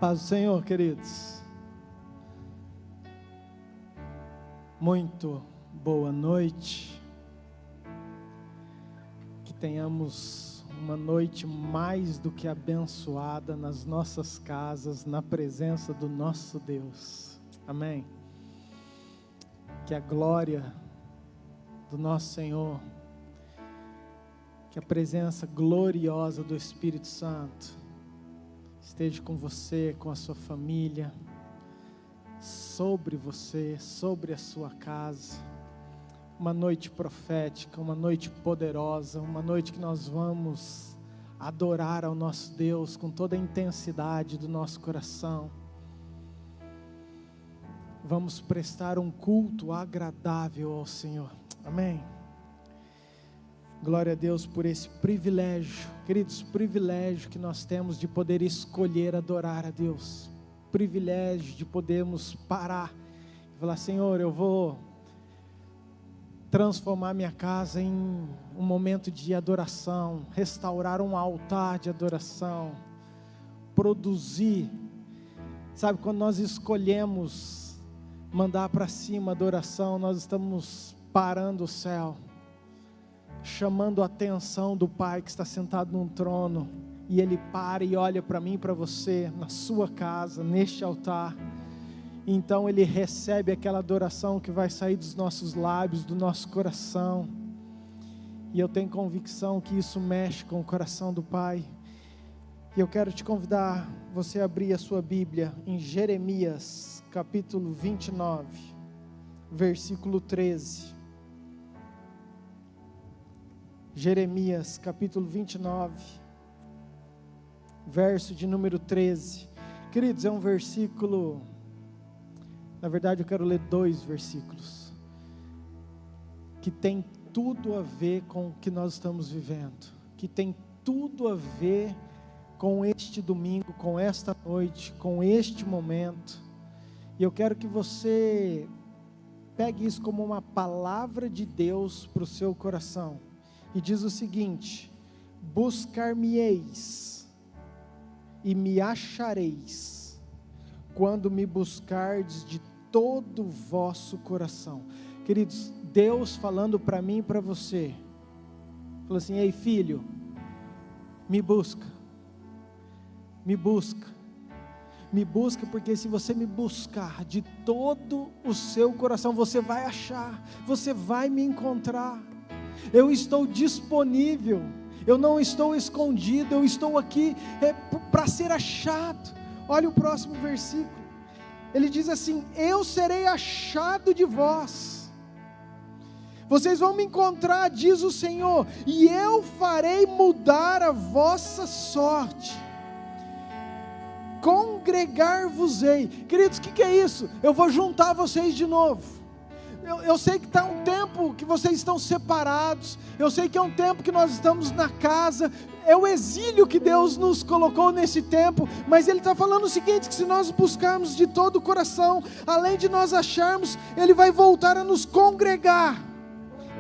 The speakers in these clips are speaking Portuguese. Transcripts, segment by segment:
Paz do Senhor, queridos. Muito boa noite. Que tenhamos uma noite mais do que abençoada nas nossas casas, na presença do nosso Deus. Amém. Que a glória do nosso Senhor, que a presença gloriosa do Espírito Santo esteja com você, com a sua família, sobre você, sobre a sua casa. Uma noite profética, uma noite poderosa, uma noite que nós vamos adorar ao nosso Deus com toda a intensidade do nosso coração. Vamos prestar um culto agradável ao Senhor. Amém. Glória a Deus por esse privilégio, queridos, privilégio que nós temos de poder escolher adorar a Deus, privilégio de podermos parar e falar: Senhor, eu vou transformar minha casa em um momento de adoração, restaurar um altar de adoração, produzir, sabe, quando nós escolhemos mandar para cima a adoração, nós estamos parando o céu, chamando a atenção do Pai que está sentado num trono, e Ele para e olha para mim e para você, na sua casa, neste altar. Então Ele recebe aquela adoração que vai sair dos nossos lábios, do nosso coração, e eu tenho convicção que isso mexe com o coração do Pai. E eu quero te convidar, você a abrir a sua Bíblia em Jeremias, capítulo 29, versículo 13. Jeremias capítulo 29, verso de número 13. Queridos, é um versículo, na verdade eu quero ler 2 versículos, que tem tudo a ver com o que nós estamos vivendo, que tem tudo a ver com este domingo, com esta noite, com este momento. E eu quero que você pegue isso como uma palavra de Deus para o seu coração. E diz o seguinte: buscar-me-eis e me achareis, quando me buscardes de todo o vosso coração. Queridos, Deus falando para mim e para você, falou assim: ei filho, me busca, me busca, me busca, porque se você me buscar de todo o seu coração, você vai achar, você vai me encontrar. Eu estou disponível, eu não estou escondido, eu estou aqui para ser achado. Olha o próximo versículo, ele diz assim: eu serei achado de vós, vocês vão me encontrar, diz o Senhor, e eu farei mudar a vossa sorte, congregar-vos-ei. Queridos, o que é isso? Eu vou juntar vocês de novo. Eu sei que está um tempo que vocês estão separados, eu sei que é um tempo que nós estamos na casa, é o exílio que Deus nos colocou nesse tempo, mas Ele está falando o seguinte: que se nós buscarmos de todo o coração, além de nós acharmos, Ele vai voltar a nos congregar,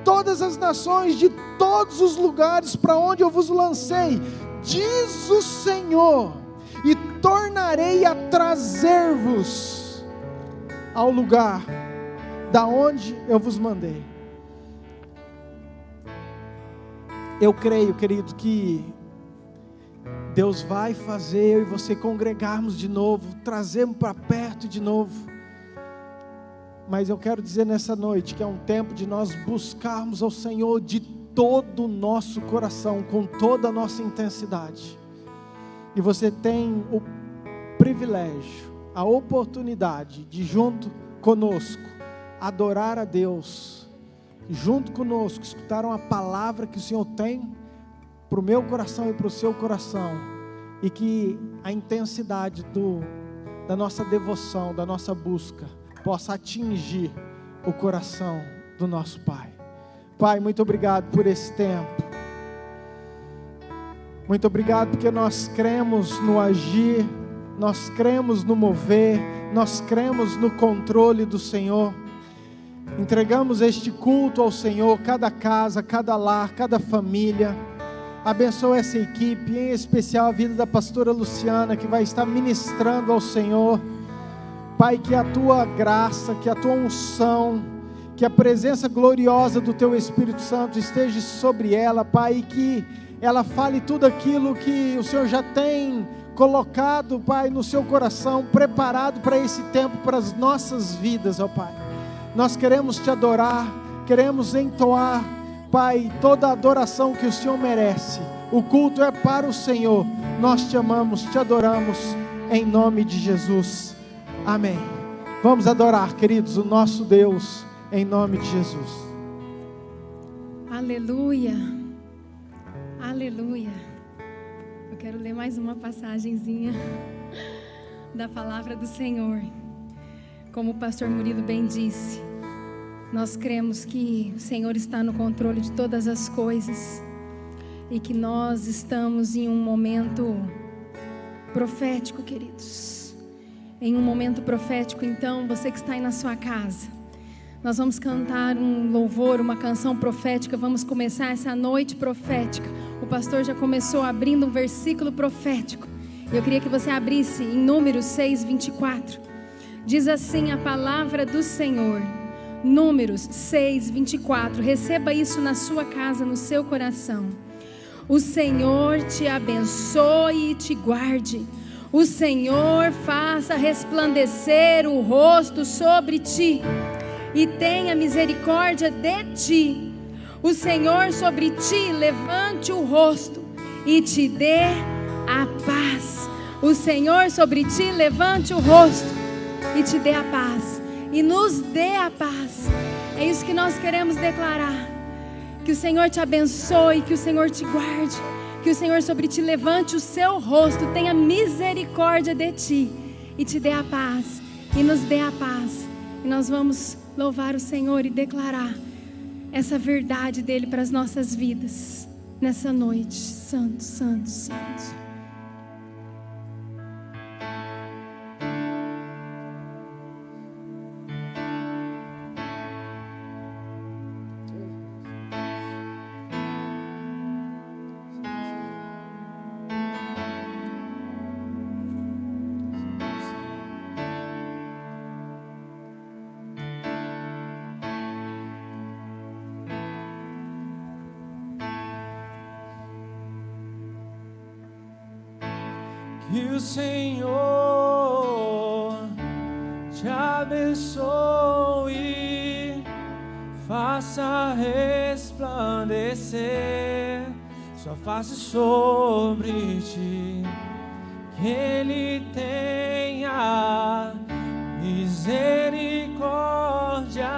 todas as nações, de todos os lugares para onde eu vos lancei, diz o Senhor, e tornarei a trazer-vos ao lugar da onde eu vos mandei. Eu creio, querido, que Deus vai fazer eu e você congregarmos de novo, trazermos para perto de novo. Mas eu quero dizer nessa noite que é um tempo de nós buscarmos ao Senhor de todo o nosso coração, com toda a nossa intensidade. E você tem o privilégio, a oportunidade de, junto conosco, adorar a Deus, junto conosco, escutar uma palavra que o Senhor tem para o meu coração e para o seu coração, e que a intensidade da nossa devoção, da nossa busca, possa atingir o coração do nosso Pai. Pai, muito obrigado por esse tempo, muito obrigado porque nós cremos no agir, nós cremos no mover, nós cremos no controle do Senhor. Entregamos este culto ao Senhor, cada casa, cada lar, cada família, Abençoa essa equipe, em especial a vida da pastora Luciana, que vai estar ministrando ao Senhor. Pai, que a tua graça, que a tua unção, que a presença gloriosa do teu Espírito Santo esteja sobre ela, Pai, e que ela fale tudo aquilo que o Senhor já tem colocado, Pai, no seu coração, preparado para esse tempo, para as nossas vidas, ó Pai. Nós queremos te adorar, queremos entoar, Pai, toda a adoração que o Senhor merece. O culto é para o Senhor. Nós te amamos, te adoramos, em nome de Jesus. Amém. Vamos adorar, queridos, o nosso Deus, em nome de Jesus. Aleluia. Aleluia. Eu quero ler mais uma passagenzinha da palavra do Senhor. Como o pastor Murilo bem disse, nós cremos que o Senhor está no controle de todas as coisas e que nós estamos em um momento profético, queridos. Em um momento profético, então, você que está aí na sua casa, nós vamos cantar um louvor, uma canção profética, vamos começar essa noite profética. O pastor já começou abrindo um versículo profético. Eu queria que você abrisse em Números 6:24. Diz assim a palavra do Senhor. Números 6:24. Receba isso na sua casa, no seu coração. O Senhor te abençoe e te guarde. O Senhor faça resplandecer o rosto sobre ti e tenha misericórdia de ti. O Senhor sobre ti levante o rosto e te dê a paz. O Senhor sobre ti levante o rosto e te dê a paz. E nos dê a paz. É isso que nós queremos declarar. Que o Senhor te abençoe, que o Senhor te guarde, que o Senhor sobre ti levante o seu rosto, tenha misericórdia de ti e te dê a paz, e nos dê a paz. E nós vamos louvar o Senhor e declarar essa verdade dele para as nossas vidas nessa noite. Santo, santo, santo. Que o Senhor te abençoe, faça resplandecer sua face sobre ti, que Ele tenha misericórdia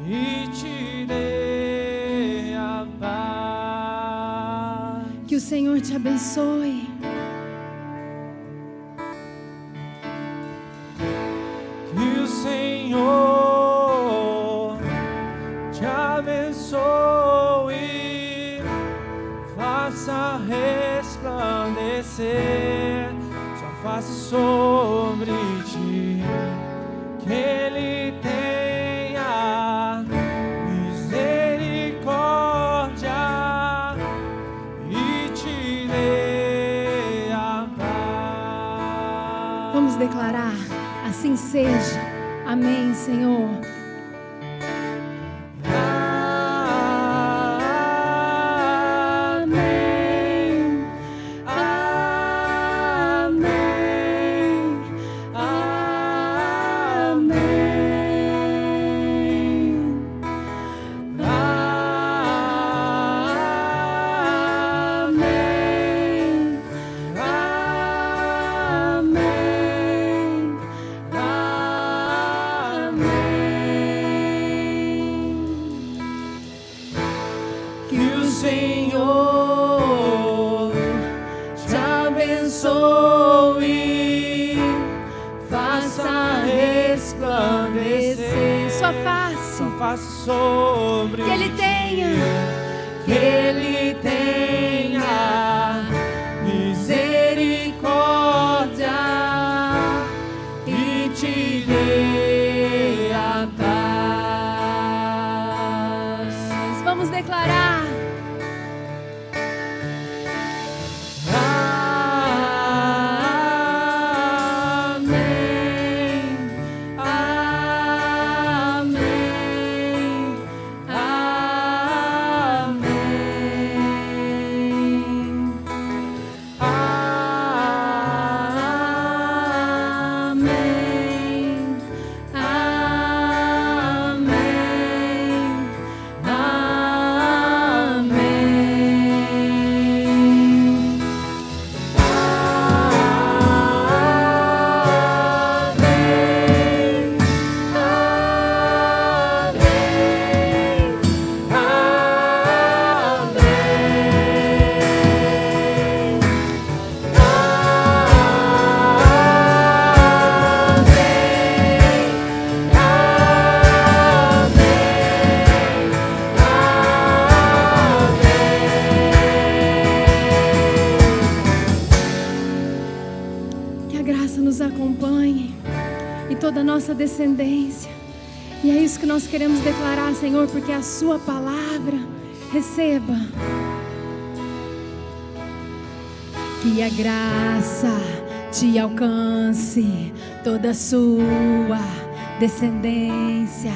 e te dê a paz. Que o Senhor te abençoe. Que o Senhor te abençoe, faça resplandecer sua face sobre ti, que Ele tenha misericórdia e te dê a paz. Vamos declarar. Assim seja. Amém, Senhor. Amém. Amém. Senhor te abençoe, faça resplandecer sua face sobre que Ele tenha, que Ele tenha misericórdia e te dê a paz. Vamos declarar. a graça nos acompanhe e toda a nossa descendência. E é isso que nós queremos declarar, Senhor, porque a sua palavra receba. Que a graça te alcance, toda a sua descendência,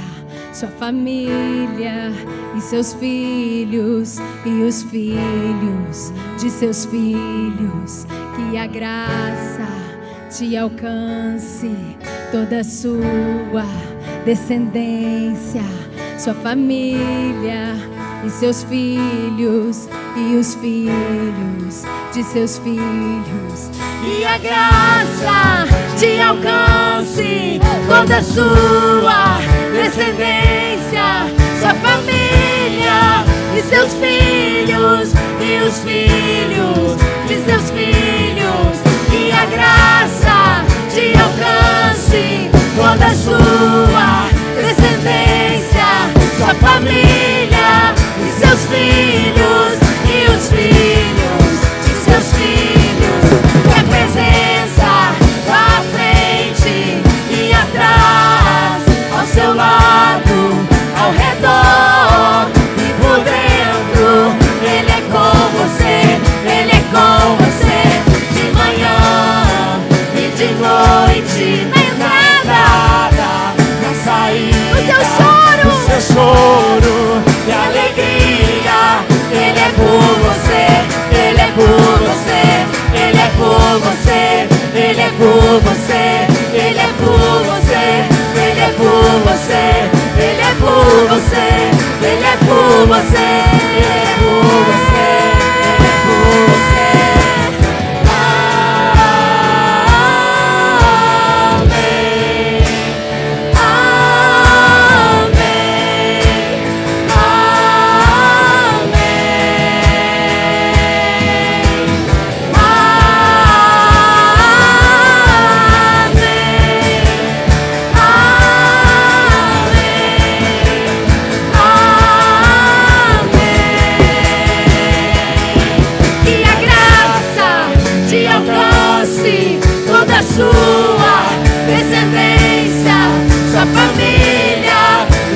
sua família e seus filhos e os filhos de seus filhos. Que a graça te alcance, toda a sua descendência, sua família e seus filhos e os filhos de seus filhos. Que a graça te alcance, toda a sua descendência, sua família e seus filhos e os filhos de seus filhos. Que a graça te alcance, toda a sua descendência, sua família e seus filhos e os filhos de seus filhos. Que a presença à frente e atrás, ao seu lado, ao redor e por dentro. Ele é com você, Ele é com você, de manhã e de noite, na entrada, na saída, no seu choro e alegria. Ele é por você, Ele é por você, Ele é por você, Ele é por você, Ele é por você, Ele é por você, Ele é por você, Ele é por você, Ele é por você, Ele é por você. Sua descendência, sua família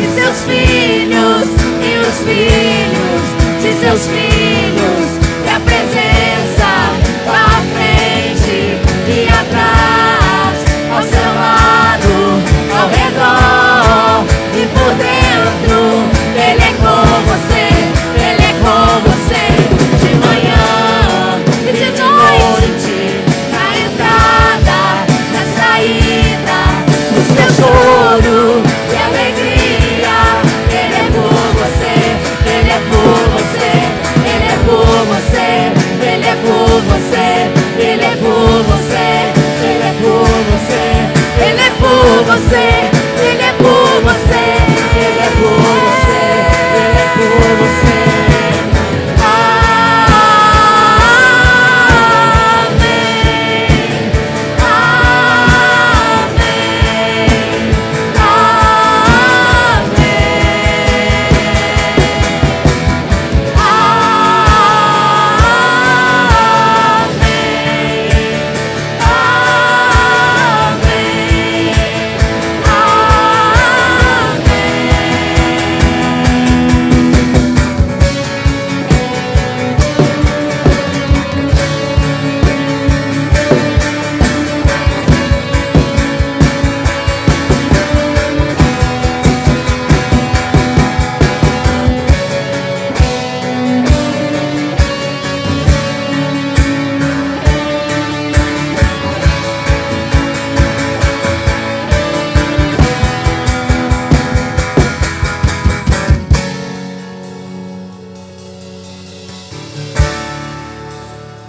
e seus filhos e os filhos de seus filhos. Que a presença à frente e atrás, ao seu lado, ao redor e por dentro. Ele é com você, Ele é com você, de manhã e de noite, na entrada, o seu choro e alegria. Ele é por você, Ele é por você, Ele é por você, Ele é por você, Ele é por você, Ele é por você, Ele é por você, Ele é por você, Ele é por você, Ele é por você.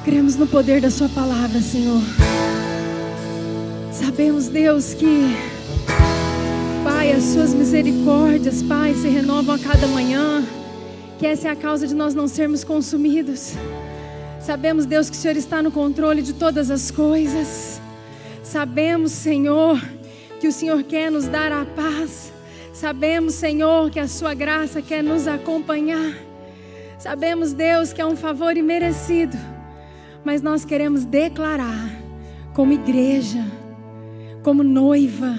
Cremos no poder da sua palavra, Senhor. Sabemos, Deus, que, Pai, as suas misericórdias, Pai, se renovam a cada manhã, que essa é a causa de nós não sermos consumidos. Sabemos, Deus, que o Senhor está no controle de todas as coisas. Sabemos, Senhor, que o Senhor quer nos dar a paz. Sabemos, Senhor, que a sua graça quer nos acompanhar. Sabemos, Deus, que é um favor imerecido, mas nós queremos declarar como igreja, como noiva,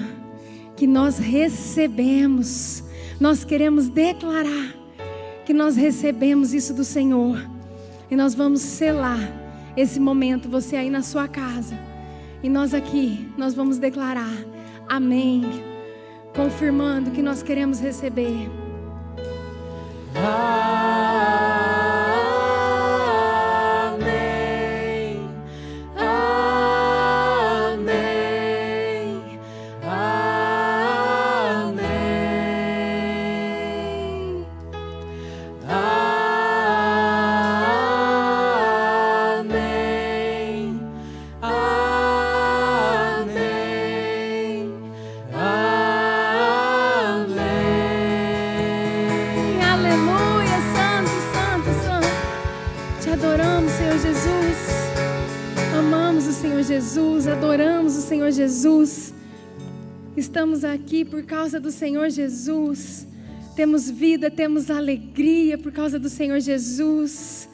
que nós recebemos. Nós queremos declarar que nós recebemos isso do Senhor. E nós vamos selar esse momento, você aí na sua casa. E nós aqui, nós vamos declarar amém, confirmando que nós queremos receber. Jesus, adoramos o Senhor Jesus. Estamos aqui por causa do Senhor Jesus. Temos vida, temos alegria por causa do Senhor Jesus.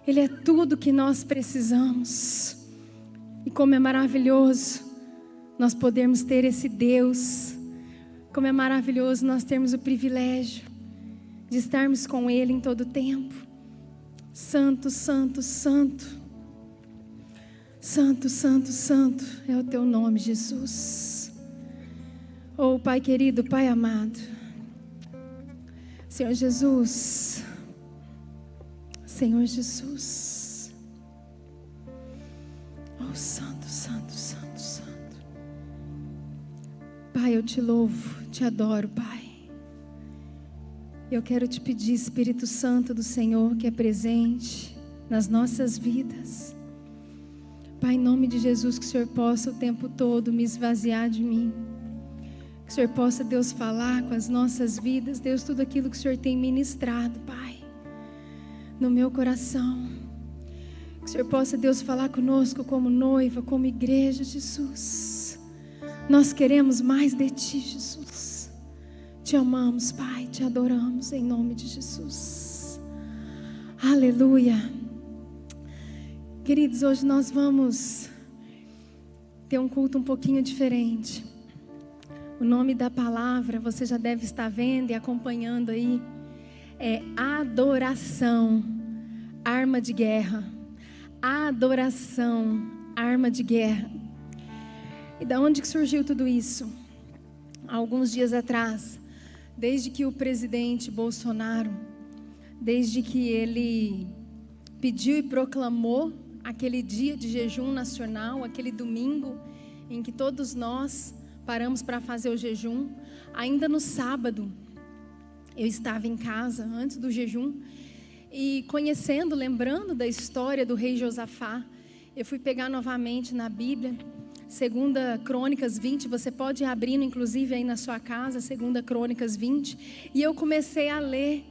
Ele é tudo que nós precisamos. E como é maravilhoso nós podermos ter esse Deus. Como é maravilhoso nós termos o privilégio de estarmos com Ele em todo o tempo. Santo, santo, santo. Santo, santo, santo é o teu nome, Jesus. Oh, Pai querido, Pai amado, Senhor Jesus, Senhor Jesus. Oh, santo, santo, santo, santo. Pai, eu te louvo, te adoro, Pai. Eu quero te pedir, Espírito Santo do Senhor, que é presente nas nossas vidas. Pai, em nome de Jesus, que o Senhor possa o tempo todo me esvaziar de mim. Que o Senhor possa, Deus, falar com as nossas vidas. Deus, tudo aquilo que o Senhor tem ministrado, Pai, no meu coração. Que o Senhor possa, Deus, falar conosco como noiva, como igreja, Jesus. Nós queremos mais de Ti, Jesus. Te amamos, Pai, te adoramos em nome de Jesus. Aleluia. Queridos, hoje nós vamos ter um culto um pouquinho diferente. O nome da palavra, você já deve estar vendo e acompanhando aí, é adoração, arma de guerra. Adoração, arma de guerra. E da onde que surgiu tudo isso? Há alguns dias atrás, desde que o presidente Bolsonaro, desde que ele pediu e proclamou aquele dia de jejum nacional, aquele domingo em que todos nós paramos para fazer o jejum. Ainda no sábado, eu estava em casa antes do jejum e conhecendo, lembrando da história do rei Josafá, eu fui pegar novamente na Bíblia, 2 Crônicas 20, você pode ir abrindo inclusive aí na sua casa, 2 Crônicas 20, e eu comecei a ler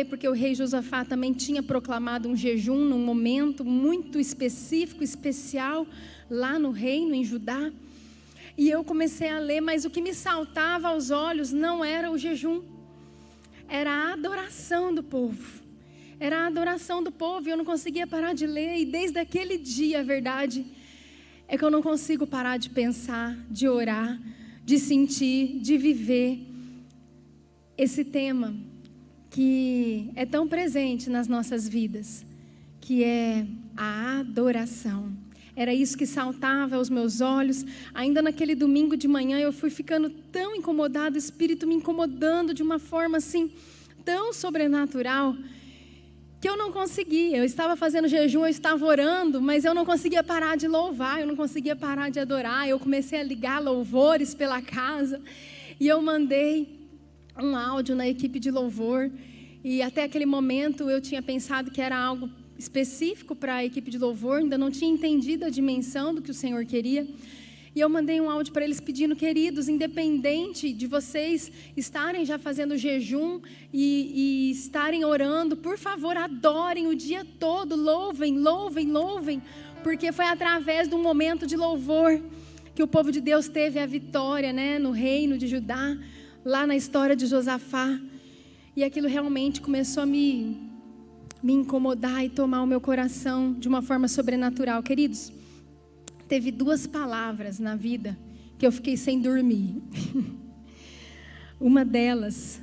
porque o rei Josafá também tinha proclamado um jejum num momento muito específico, especial, lá no reino, em Judá. E eu comecei a ler, mas o que me saltava aos olhos não era o jejum, era a adoração do povo. Era a adoração do povo e eu não conseguia parar de ler. E desde aquele dia, a verdade é que eu não consigo parar de pensar, de orar, de sentir, de viver esse tema que é tão presente nas nossas vidas, que é a adoração. Era isso que saltava aos meus olhos. Ainda naquele domingo de manhã eu fui ficando tão incomodado, o Espírito me incomodando de uma forma assim, tão sobrenatural, que eu não conseguia. Eu estava fazendo jejum, eu estava orando, mas eu não conseguia parar de louvar, eu não conseguia parar de adorar. Eu comecei a ligar louvores pela casa e eu mandei um áudio na equipe de louvor, e até aquele momento eu tinha pensado que era algo específico para a equipe de louvor, ainda não tinha entendido a dimensão do que o Senhor queria, e eu mandei um áudio para eles pedindo: queridos, independente de vocês estarem já fazendo jejum e estarem orando, por favor, adorem o dia todo, louvem, louvem, louvem, porque foi através de um momento de louvor que o povo de Deus teve a vitória, né, no reino de Judá, lá na história de Josafá. E aquilo realmente começou a me incomodar e tomar o meu coração de uma forma sobrenatural. Queridos, teve 2 palavras na vida que eu fiquei sem dormir. Uma delas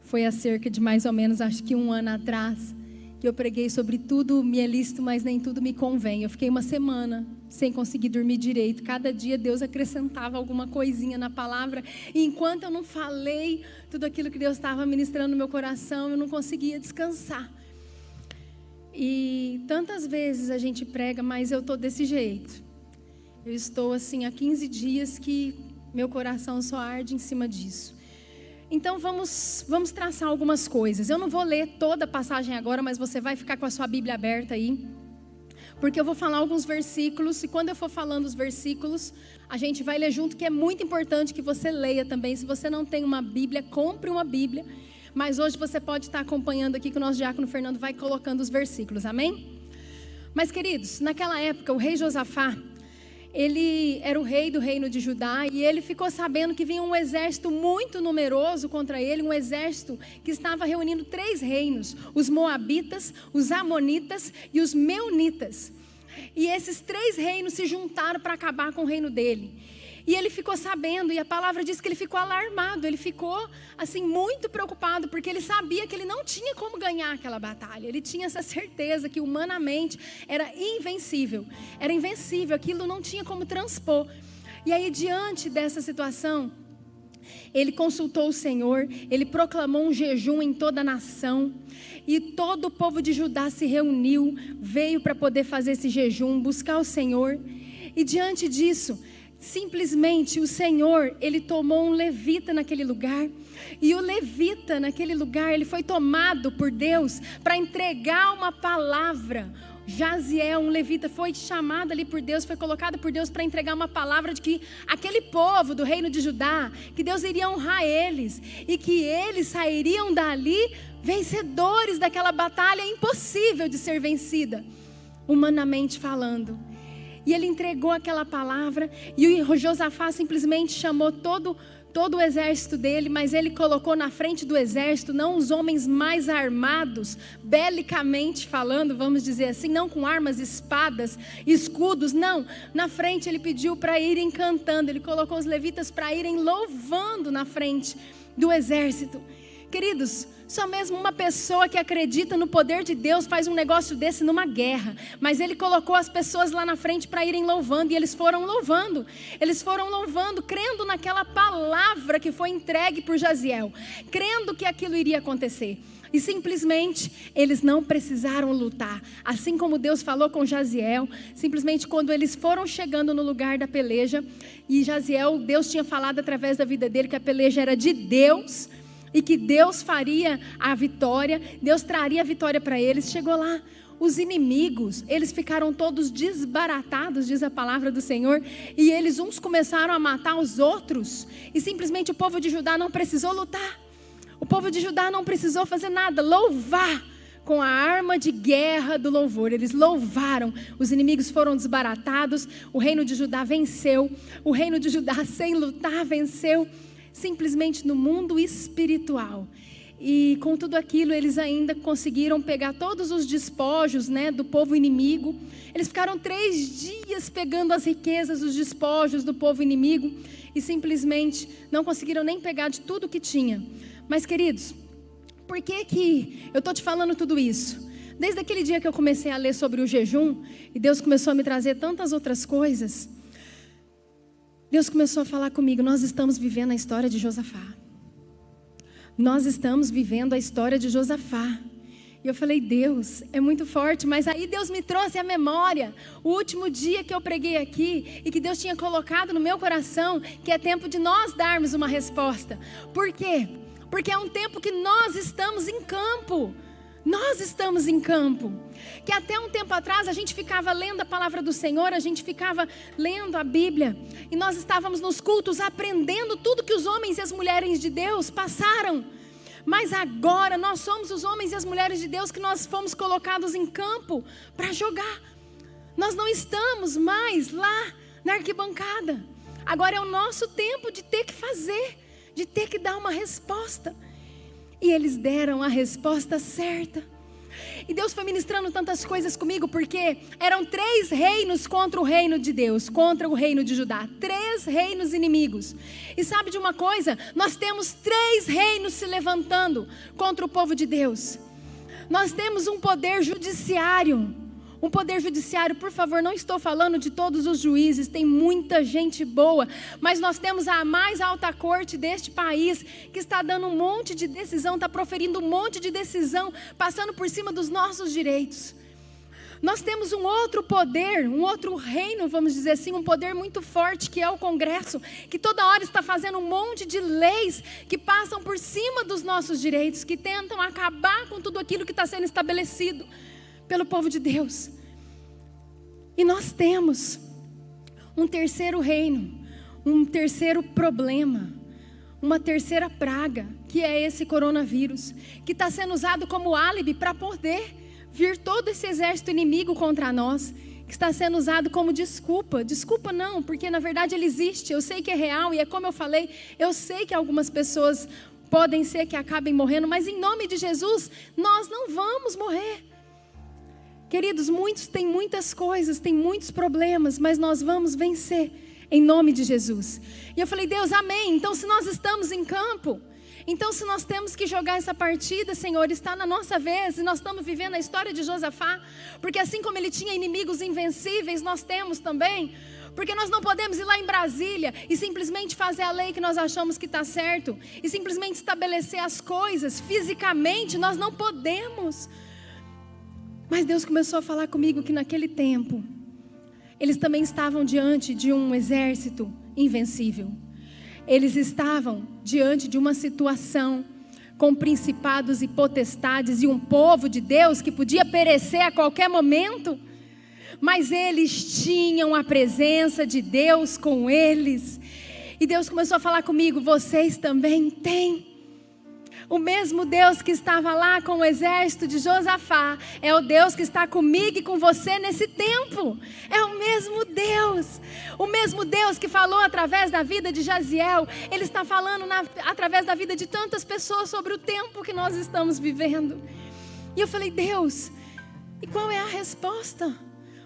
foi há cerca de mais ou menos, acho que 1 ano atrás, que eu preguei sobre tudo me é lícito, mas nem tudo me convém. Eu fiquei uma semana sem conseguir dormir direito. Cada dia Deus acrescentava alguma coisinha na palavra. E enquanto eu não falei tudo aquilo que Deus estava ministrando no meu coração, eu não conseguia descansar. E tantas vezes a gente prega, mas eu estou desse jeito. Eu estou assim há 15 dias que meu coração só arde em cima disso. Então vamos traçar algumas coisas. Eu não vou ler toda a passagem agora, mas você vai ficar com a sua Bíblia aberta aí. Porque eu vou falar alguns versículos, e quando eu for falando os versículos, a gente vai ler junto, que é muito importante que você leia também. Se você não tem uma Bíblia, compre uma Bíblia. Mas hoje você pode estar acompanhando aqui que o nosso diácono Fernando vai colocando os versículos, amém? Mas queridos, naquela época o rei Josafá, ele era o rei do reino de Judá, e ele ficou sabendo que vinha um exército muito numeroso contra ele, um exército que estava reunindo 3 reinos, os moabitas, os amonitas e os meunitas. E esses 3 reinos se juntaram para acabar com o reino dele. E ele ficou sabendo, e a palavra diz que ele ficou alarmado, ele ficou assim muito preocupado, porque ele sabia que ele não tinha como ganhar aquela batalha. Ele tinha essa certeza que humanamente era invencível, aquilo não tinha como transpor. E aí, diante dessa situação, ele consultou o Senhor, ele proclamou um jejum em toda a nação, e todo o povo de Judá se reuniu, veio para poder fazer esse jejum, buscar o Senhor. E diante disso, simplesmente o Senhor, ele tomou um levita naquele lugar, e o levita naquele lugar, ele foi tomado por Deus para entregar uma palavra. Jaziel, um levita, foi chamado ali por Deus, foi colocado por Deus para entregar uma palavra de que aquele povo do reino de Judá, que Deus iria honrar eles, e que eles sairiam dali vencedores daquela batalha impossível de ser vencida, humanamente falando. E ele entregou aquela palavra, e o Josafá simplesmente chamou todo o exército dele, mas ele colocou na frente do exército, não os homens mais armados, belicamente falando, vamos dizer assim, não com armas, espadas, escudos, não. Na frente ele pediu para irem cantando, ele colocou os levitas para irem louvando na frente do exército. Queridos, só mesmo uma pessoa que acredita no poder de Deus faz um negócio desse numa guerra. Mas ele colocou as pessoas lá na frente para irem louvando, e eles foram louvando, crendo naquela palavra que foi entregue por Jaziel, crendo que aquilo iria acontecer. E simplesmente eles não precisaram lutar, assim como Deus falou com Jaziel. Simplesmente quando eles foram chegando no lugar da peleja, e Jaziel, Deus tinha falado através da vida dele que a peleja era de Deus, e que Deus faria a vitória, Deus traria a vitória para eles. Chegou lá, os inimigos, eles ficaram todos desbaratados, diz a palavra do Senhor, e eles uns começaram a matar os outros, e simplesmente o povo de Judá não precisou lutar, o povo de Judá não precisou fazer nada, louvar com a arma de guerra do louvor. Eles louvaram, os inimigos foram desbaratados, o reino de Judá venceu, o reino de Judá sem lutar venceu, simplesmente no mundo espiritual. E com tudo aquilo eles ainda conseguiram pegar todos os despojos, do povo inimigo. Eles ficaram 3 dias pegando as riquezas, os despojos do povo inimigo, e simplesmente não conseguiram nem pegar de tudo que tinha. Mas queridos, por que eu estou te falando tudo isso? Desde aquele dia que eu comecei a ler sobre o jejum, e Deus começou a me trazer tantas outras coisas, Deus começou a falar comigo. Nós estamos vivendo a história de Josafá. Nós estamos vivendo a história de Josafá. E eu falei, Deus, é muito forte. Mas aí Deus me trouxe à memória o último dia que eu preguei aqui, e que Deus tinha colocado no meu coração, que é tempo de nós darmos uma resposta. Por quê? Porque é um tempo que nós estamos em campo. Nós estamos em campo. Que até um tempo atrás a gente ficava lendo a palavra do Senhor, a gente ficava lendo a Bíblia, e nós estávamos nos cultos aprendendo tudo que os homens e as mulheres de Deus passaram. Mas agora nós somos os homens e as mulheres de Deus que nós fomos colocados em campo para jogar. Nós não estamos mais lá na arquibancada. Agora é o nosso tempo de ter que fazer, de ter que dar uma resposta. E eles deram a resposta certa. E Deus foi ministrando tantas coisas comigo, porque eram 3 reinos contra o reino de Deus, contra o reino de Judá. 3 reinos inimigos. E sabe de uma coisa? Nós temos 3 reinos se levantando contra o povo de Deus. Nós temos um poder judiciário. Um poder judiciário, por favor, não estou falando de todos os juízes, tem muita gente boa, mas nós temos a mais alta corte deste país, que está dando um monte de decisão, está proferindo um monte de decisão, passando por cima dos nossos direitos. Nós temos um outro poder, um outro reino, vamos dizer assim, um poder muito forte, que é o Congresso, que toda hora está fazendo um monte de leis que passam por cima dos nossos direitos, que tentam acabar com tudo aquilo que está sendo estabelecido pelo povo de Deus. E nós temos um terceiro reino, um terceiro problema, uma terceira praga, que é esse coronavírus, que está sendo usado como álibi para poder vir todo esse exército inimigo contra nós, que está sendo usado como desculpa. Desculpa não, porque na verdade ele existe, eu sei que é real, e é como eu falei, eu sei que algumas pessoas podem ser que acabem morrendo, mas em nome de Jesus, nós não vamos morrer. Queridos, muitos têm muitas coisas, têm muitos problemas, mas nós vamos vencer em nome de Jesus. E eu falei, Deus, amém. Então se nós estamos em campo, então se nós temos que jogar essa partida, Senhor, está na nossa vez, e nós estamos vivendo a história de Josafá, porque assim como ele tinha inimigos invencíveis, nós temos também, porque nós não podemos ir lá em Brasília e simplesmente fazer a lei que nós achamos que está certo, e simplesmente estabelecer as coisas fisicamente, nós não podemos. Mas Deus começou a falar comigo que naquele tempo, eles também estavam diante de um exército invencível. Eles estavam diante de uma situação com principados e potestades e um povo de Deus que podia perecer a qualquer momento. Mas eles tinham a presença de Deus com eles. E Deus começou a falar comigo, vocês também têm. O mesmo Deus que estava lá com o exército de Josafá é o Deus que está comigo e com você nesse tempo. É o mesmo Deus. O mesmo Deus que falou através da vida de Jaziel, Ele está falando através da vida de tantas pessoas sobre o tempo que nós estamos vivendo. E eu falei, Deus, e qual é a resposta?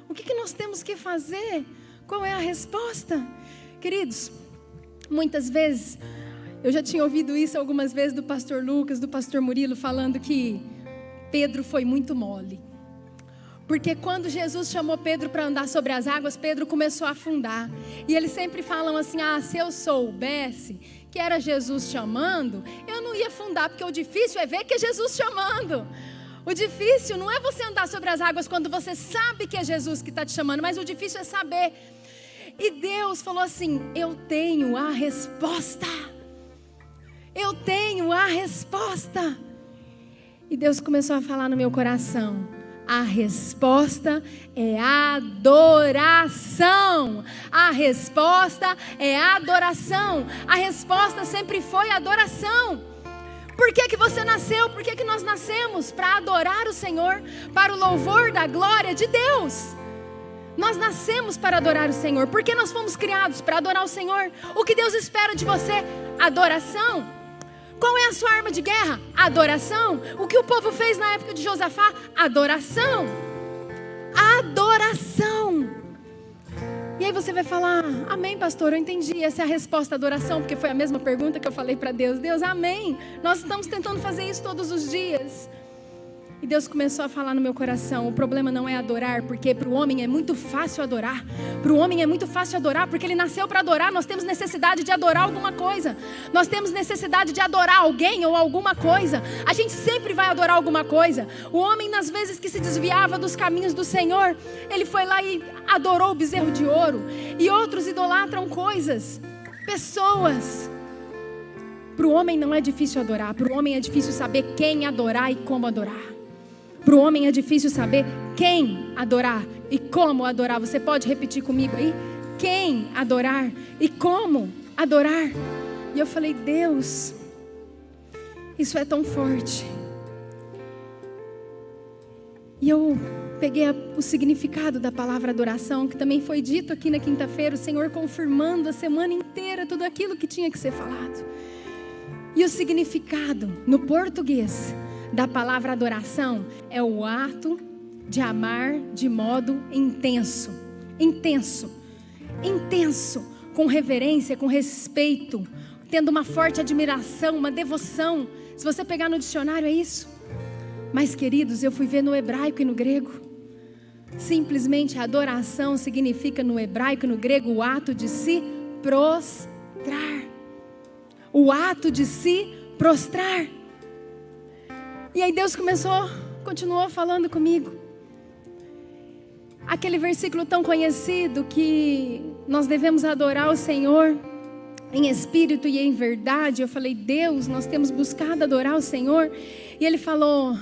O que nós temos que fazer? Qual é a resposta? Queridos, muitas vezes... eu já tinha ouvido isso algumas vezes do pastor Lucas, do pastor Murilo, falando que Pedro foi muito mole. Porque quando Jesus chamou Pedro para andar sobre as águas, Pedro começou a afundar. E eles sempre falam assim, se eu soubesse que era Jesus chamando, eu não ia afundar, porque o difícil é ver que é Jesus chamando. O difícil não é você andar sobre as águas quando você sabe que é Jesus que está te chamando, mas o difícil é saber. E Deus falou assim, eu tenho a resposta. Eu tenho a resposta. E Deus começou a falar no meu coração, a resposta é adoração. A resposta é adoração. A resposta sempre foi adoração. Por que você nasceu? Por que nós nascemos? Para adorar o Senhor, para o louvor da glória de Deus. Nós nascemos para adorar o Senhor, porque nós fomos criados para adorar o Senhor. O que Deus espera de você? Adoração. Qual é a sua arma de guerra? Adoração. O que o povo fez na época de Josafá? Adoração. Adoração. E aí você vai falar, amém, pastor, eu entendi, essa é a resposta à adoração, porque foi a mesma pergunta que eu falei para Deus. Deus, amém, nós estamos tentando fazer isso todos os dias. E Deus começou a falar no meu coração, o problema não é adorar, porque para o homem é muito fácil adorar. Para o homem é muito fácil adorar, porque ele nasceu para adorar. Nós temos necessidade de adorar alguma coisa. Nós temos necessidade de adorar alguém ou alguma coisa. A gente sempre vai adorar alguma coisa. O homem, nas vezes que se desviava dos caminhos do Senhor, ele foi lá e adorou o bezerro de ouro. E outros idolatram coisas, pessoas. Para o homem não é difícil adorar. Para o homem é difícil saber quem adorar e como adorar. Para o homem é difícil saber quem adorar e como adorar. Você pode repetir comigo aí? Quem adorar e como adorar. E eu falei, Deus, isso é tão forte. E eu peguei o significado da palavra adoração, que também foi dito aqui na quinta-feira, o Senhor confirmando a semana inteira tudo aquilo que tinha que ser falado. E o significado no português da palavra adoração é o ato de amar de modo intenso. Intenso. Intenso. Com reverência, com respeito, tendo uma forte admiração, uma devoção. Se você pegar no dicionário é isso. Mas queridos, eu fui ver no hebraico e no grego. Simplesmente adoração significa no hebraico e no grego o ato de se prostrar. O ato de se prostrar. E aí Deus continuou falando comigo. Aquele versículo tão conhecido que nós devemos adorar o Senhor em espírito e em verdade. Eu falei, Deus, nós temos buscado adorar o Senhor. E Ele falou,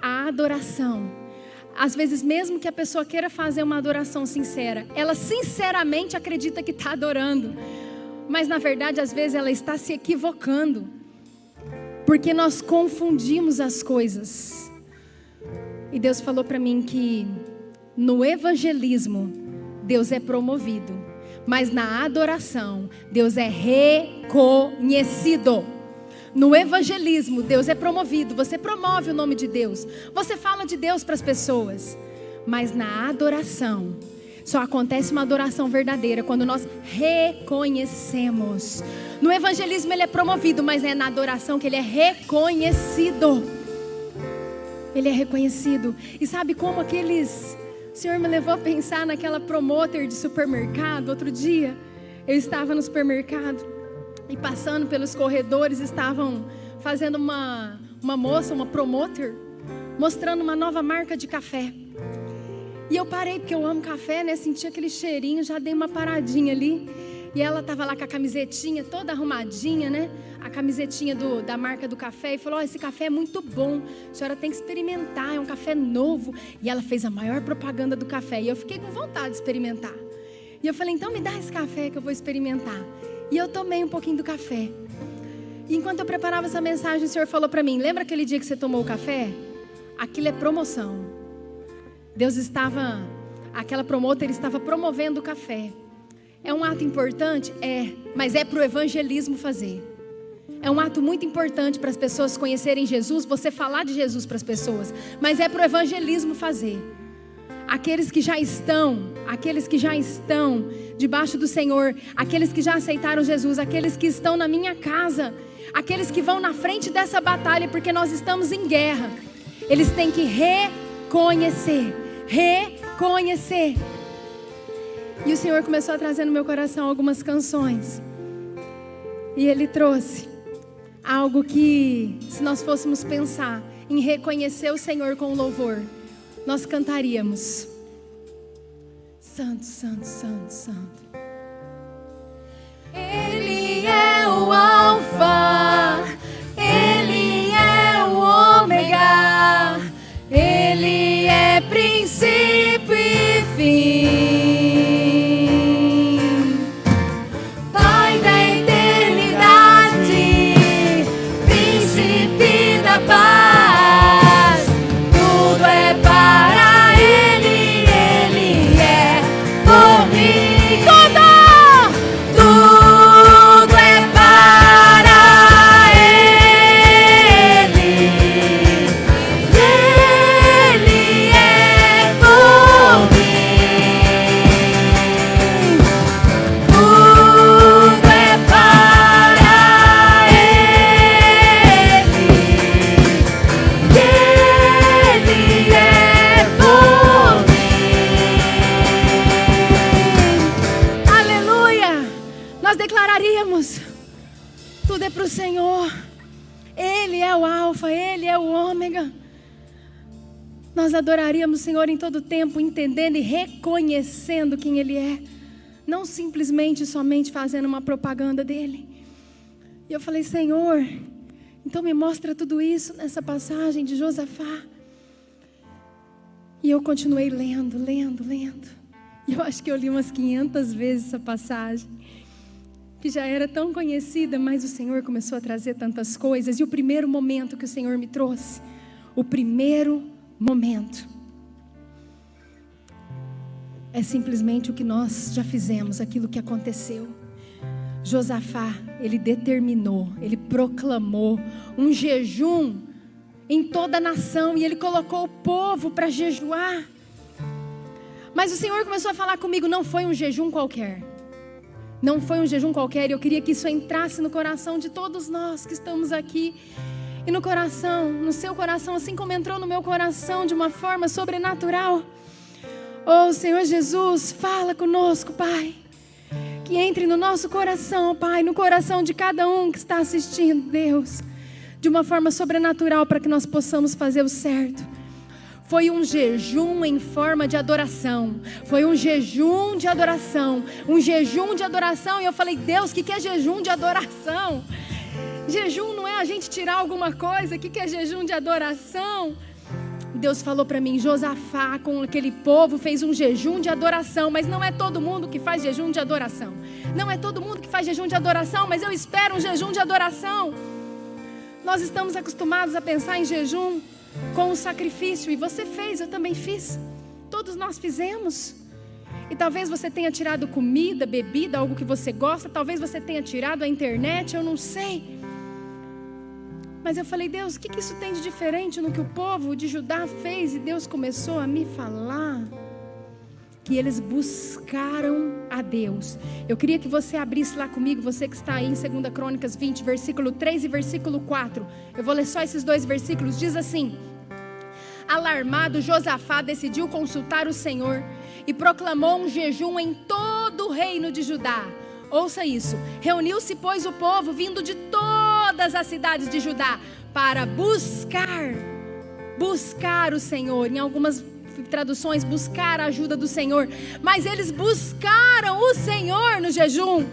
a adoração, às vezes mesmo que a pessoa queira fazer uma adoração sincera, ela sinceramente acredita que está adorando, mas na verdade às vezes ela está se equivocando, porque nós confundimos as coisas. E Deus falou para mim que no evangelismo Deus é promovido, mas na adoração Deus é reconhecido. No evangelismo Deus é promovido, você promove o nome de Deus, você fala de Deus para as pessoas, mas na adoração só acontece uma adoração verdadeira quando nós reconhecemos. No evangelismo ele é promovido, mas é na adoração que ele é reconhecido. Ele é reconhecido. E sabe como o Senhor me levou a pensar naquela promoter de supermercado. Outro dia eu estava no supermercado e passando pelos corredores estavam fazendo uma promoter, mostrando uma nova marca de café. E eu parei porque eu amo café, né? Senti aquele cheirinho, já dei uma paradinha ali. E ela estava lá com a camisetinha toda arrumadinha, né? A camisetinha da marca do café. E falou, esse café é muito bom, a senhora tem que experimentar, é um café novo. E ela fez a maior propaganda do café. E eu fiquei com vontade de experimentar. E eu falei, então me dá esse café que eu vou experimentar. E eu tomei um pouquinho do café. E enquanto eu preparava essa mensagem, o Senhor falou para mim, lembra aquele dia que você tomou o café? Aquilo é promoção. Aquela promotora estava promovendo o café. É um ato importante? É, mas é para o evangelismo fazer. É um ato muito importante para as pessoas conhecerem Jesus, você falar de Jesus para as pessoas, mas é para o evangelismo fazer. Aqueles que já estão debaixo do Senhor, aqueles que já aceitaram Jesus, aqueles que estão na minha casa, aqueles que vão na frente dessa batalha, porque nós estamos em guerra, eles têm que reconhecer. E o Senhor começou a trazer no meu coração algumas canções. E Ele trouxe algo que, se nós fôssemos pensar em reconhecer o Senhor com louvor, nós cantaríamos: Santo, Santo, Santo, Santo. Ele é o Alfa, Ele é o Ômega, Ele é princípio e fim. Pai da eternidade, príncipe da paz, tudo é para Ele, Ele é por mim. Tudo é para Ele, Ele é por mim. Tudo é para Ele, Ele é por mim. Aleluia! Nós declararíamos: tudo é para o Senhor. Ele é o Alfa, Ele é o Ômega. Nós adoraríamos o Senhor em todo tempo, entendendo e reconhecendo quem Ele é, não simplesmente somente fazendo uma propaganda dEle. E eu falei: Senhor, então me mostra tudo isso nessa passagem de Josafá. E eu continuei lendo. E eu acho que eu li umas 500 vezes essa passagem, que já era tão conhecida, mas o Senhor começou a trazer tantas coisas. E o primeiro momento que o Senhor me trouxe, o primeiro momento, é simplesmente o que nós já fizemos, aquilo que aconteceu. Josafá, ele determinou, ele proclamou um jejum em toda a nação, e Ele colocou o povo para jejuar. Mas o Senhor começou a falar comigo, não foi um jejum qualquer. Não foi um jejum qualquer, e eu queria que isso entrasse no coração de todos nós que estamos aqui. E no coração, no seu coração, assim como entrou no meu coração de uma forma sobrenatural. Oh, Senhor Jesus, fala conosco, Pai. Que entre no nosso coração, Pai, no coração de cada um que está assistindo, Deus. De uma forma sobrenatural para que nós possamos fazer o certo. Foi um jejum em forma de adoração. Foi um jejum de adoração. Um jejum de adoração. E eu falei, Deus, o que é jejum de adoração? Jejum não é a gente tirar alguma coisa. O que é jejum de adoração? Deus falou para mim, Josafá com aquele povo fez um jejum de adoração. Mas não é todo mundo que faz jejum de adoração. Não é todo mundo que faz jejum de adoração. Mas eu espero um jejum de adoração. Nós estamos acostumados a pensar em jejum com o sacrifício, e você fez, eu também fiz, todos nós fizemos. E talvez você tenha tirado comida, bebida, algo que você gosta, talvez você tenha tirado a internet, eu não sei. Mas eu falei, Deus, o que isso tem de diferente no que o povo de Judá fez? E Deus começou a me falar que eles buscaram a Deus. Eu queria que você abrisse lá comigo, você que está aí em 2 Crônicas 20, versículo 3 e versículo 4. Eu vou ler só esses 2 versículos. Diz assim: alarmado, Josafá decidiu consultar o Senhor e proclamou um jejum em todo o reino de Judá. Ouça isso. Reuniu-se, pois, o povo vindo de todas as cidades de Judá para buscar o Senhor. Em algumas traduções, buscar a ajuda do Senhor. Mas eles buscaram o Senhor no jejum.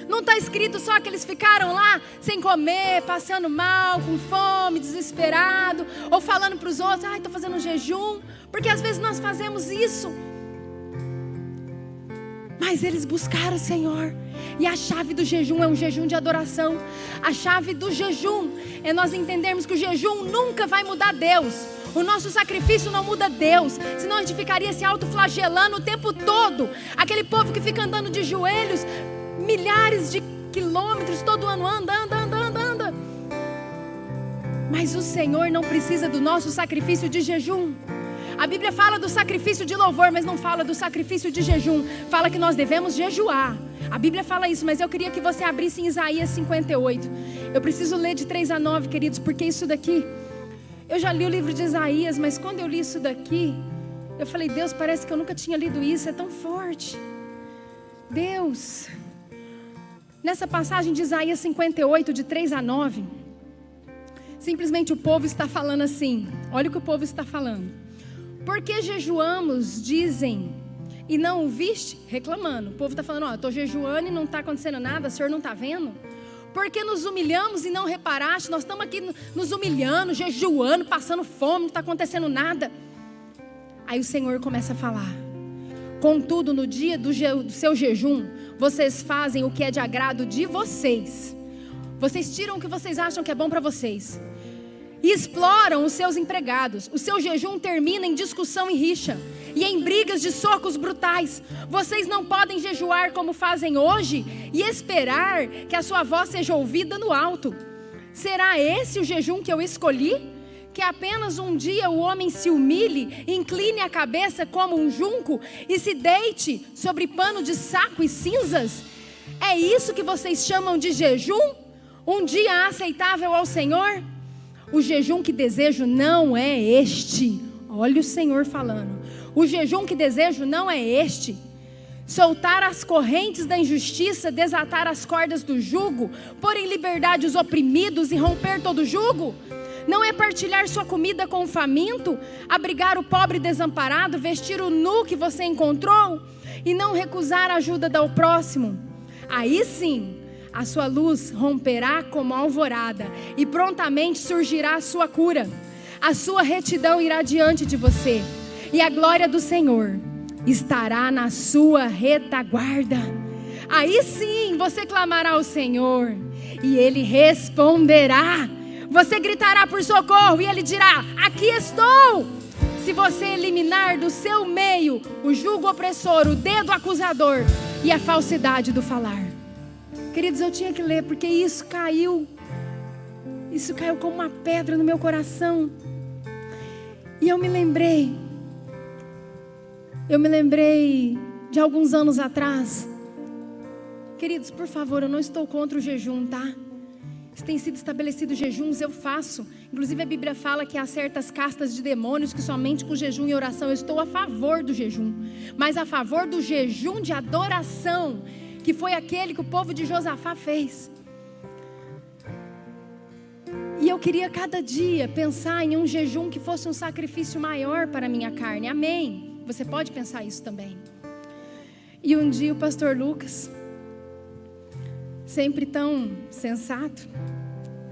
Não está escrito só que eles ficaram lá sem comer, passando mal, com fome, desesperado, ou falando para os outros, estou fazendo um jejum, porque às vezes nós fazemos isso. Mas eles buscaram o Senhor. E a chave do jejum é um jejum de adoração. A chave do jejum é nós entendermos que o jejum nunca vai mudar Deus. O nosso sacrifício não muda Deus. Senão a gente ficaria se autoflagelando o tempo todo. Aquele povo que fica andando de joelhos milhares de quilômetros todo ano, anda. Mas o Senhor não precisa do nosso sacrifício de jejum. A Bíblia fala do sacrifício de louvor, mas não fala do sacrifício de jejum. Fala que nós devemos jejuar. A Bíblia fala isso, mas eu queria que você abrisse em Isaías 58. Eu preciso ler de 3 a 9, queridos, porque isso daqui... Eu já li o livro de Isaías, mas quando eu li isso daqui, eu falei, Deus, parece que eu nunca tinha lido isso, é tão forte. Deus... Nessa passagem de Isaías 58, de 3 a 9, simplesmente o povo está falando assim, olha o que o povo está falando. Por que jejuamos, dizem, e não o viste? Reclamando. O povo está falando, eu estou jejuando e não está acontecendo nada, o Senhor não está vendo? Por que nos humilhamos e não reparaste? Nós estamos aqui nos humilhando, jejuando, passando fome, não está acontecendo nada. Aí o Senhor começa a falar. Contudo, no dia do seu jejum, vocês fazem o que é de agrado de vocês. Vocês tiram o que vocês acham que é bom para vocês. E exploram os seus empregados. O seu jejum termina em discussão e rixa. E em brigas de socos brutais. Vocês não podem jejuar como fazem hoje e esperar que a sua voz seja ouvida no alto. Será esse o jejum que eu escolhi? Que apenas um dia o homem se humilhe, incline a cabeça como um junco e se deite sobre pano de saco e cinzas? É isso que vocês chamam de jejum? Um dia aceitável ao Senhor? O jejum que desejo não é este. Olha o Senhor falando. O jejum que desejo não é este. Soltar as correntes da injustiça, desatar as cordas do jugo, pôr em liberdade os oprimidos e romper todo jugo? Não é partilhar sua comida com o faminto, abrigar o pobre desamparado, vestir o nu que você encontrou e não recusar a ajuda do próximo? Aí sim, a sua luz romperá como a alvorada e prontamente surgirá a sua cura. A sua retidão irá diante de você e a glória do Senhor estará na sua retaguarda. Aí sim, você clamará ao Senhor e Ele responderá. Você gritará por socorro e Ele dirá, aqui estou. Se você eliminar do seu meio o jugo opressor, o dedo acusador e a falsidade do falar. Queridos, eu tinha que ler porque isso caiu Isso caiu como uma pedra no meu coração. E eu me lembrei de alguns anos atrás. Queridos, por favor, eu não estou contra o jejum, tá? Se tem sido estabelecido jejuns, eu faço. Inclusive a Bíblia fala que há certas castas de demônios que somente com jejum e oração. Eu estou a favor do jejum, mas a favor do jejum de adoração, que foi aquele que o povo de Josafá fez. E eu queria cada dia pensar em um jejum que fosse um sacrifício maior para a minha carne. Amém? Você pode pensar isso também. E um dia o pastor Lucas, sempre tão sensato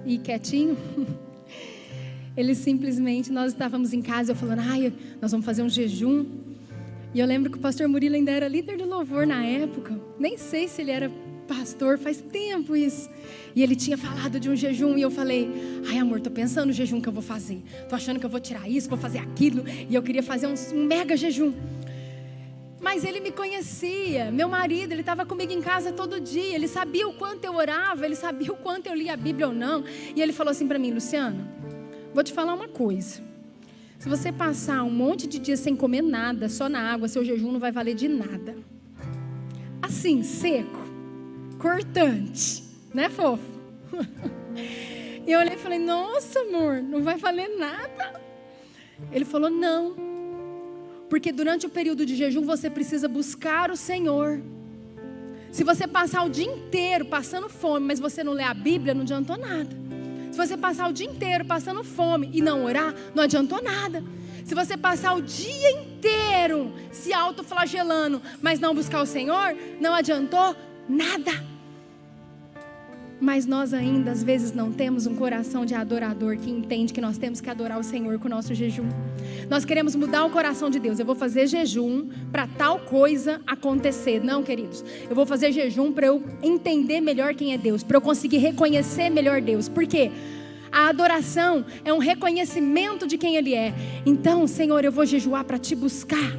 e quietinho, ele simplesmente, nós estávamos em casa, eu falando, nós vamos fazer um jejum. E eu lembro que o pastor Murilo ainda era líder do louvor na época, nem sei se ele era pastor, faz tempo isso. E ele tinha falado de um jejum e eu falei, amor, tô pensando no jejum que eu vou fazer, tô achando que eu vou tirar isso, vou fazer aquilo, e eu queria fazer um mega jejum. Mas ele me conhecia, meu marido, ele estava comigo em casa todo dia, ele sabia o quanto eu orava, ele sabia o quanto eu lia a Bíblia ou não. E ele falou assim para mim, Luciana, vou te falar uma coisa, se você passar um monte de dias sem comer nada, só na água, seu jejum não vai valer de nada. Assim, seco, cortante, né, fofo? E eu olhei e falei, nossa amor, não vai valer nada. Ele falou, não, porque durante o período de jejum você precisa buscar o Senhor. Se você passar o dia inteiro passando fome, mas você não lê a Bíblia, não adiantou nada. Se você passar o dia inteiro passando fome e não orar, não adiantou nada. Se você passar o dia inteiro se autoflagelando, mas não buscar o Senhor, não adiantou nada. Mas nós ainda às vezes não temos um coração de adorador que entende que nós temos que adorar o Senhor com o nosso jejum. Nós queremos mudar o coração de Deus. Eu vou fazer jejum para tal coisa acontecer. Não, queridos, eu vou fazer jejum para eu entender melhor quem é Deus, para eu conseguir reconhecer melhor Deus. Por quê? A adoração é um reconhecimento de quem Ele é. Então, Senhor, eu vou jejuar para Te buscar,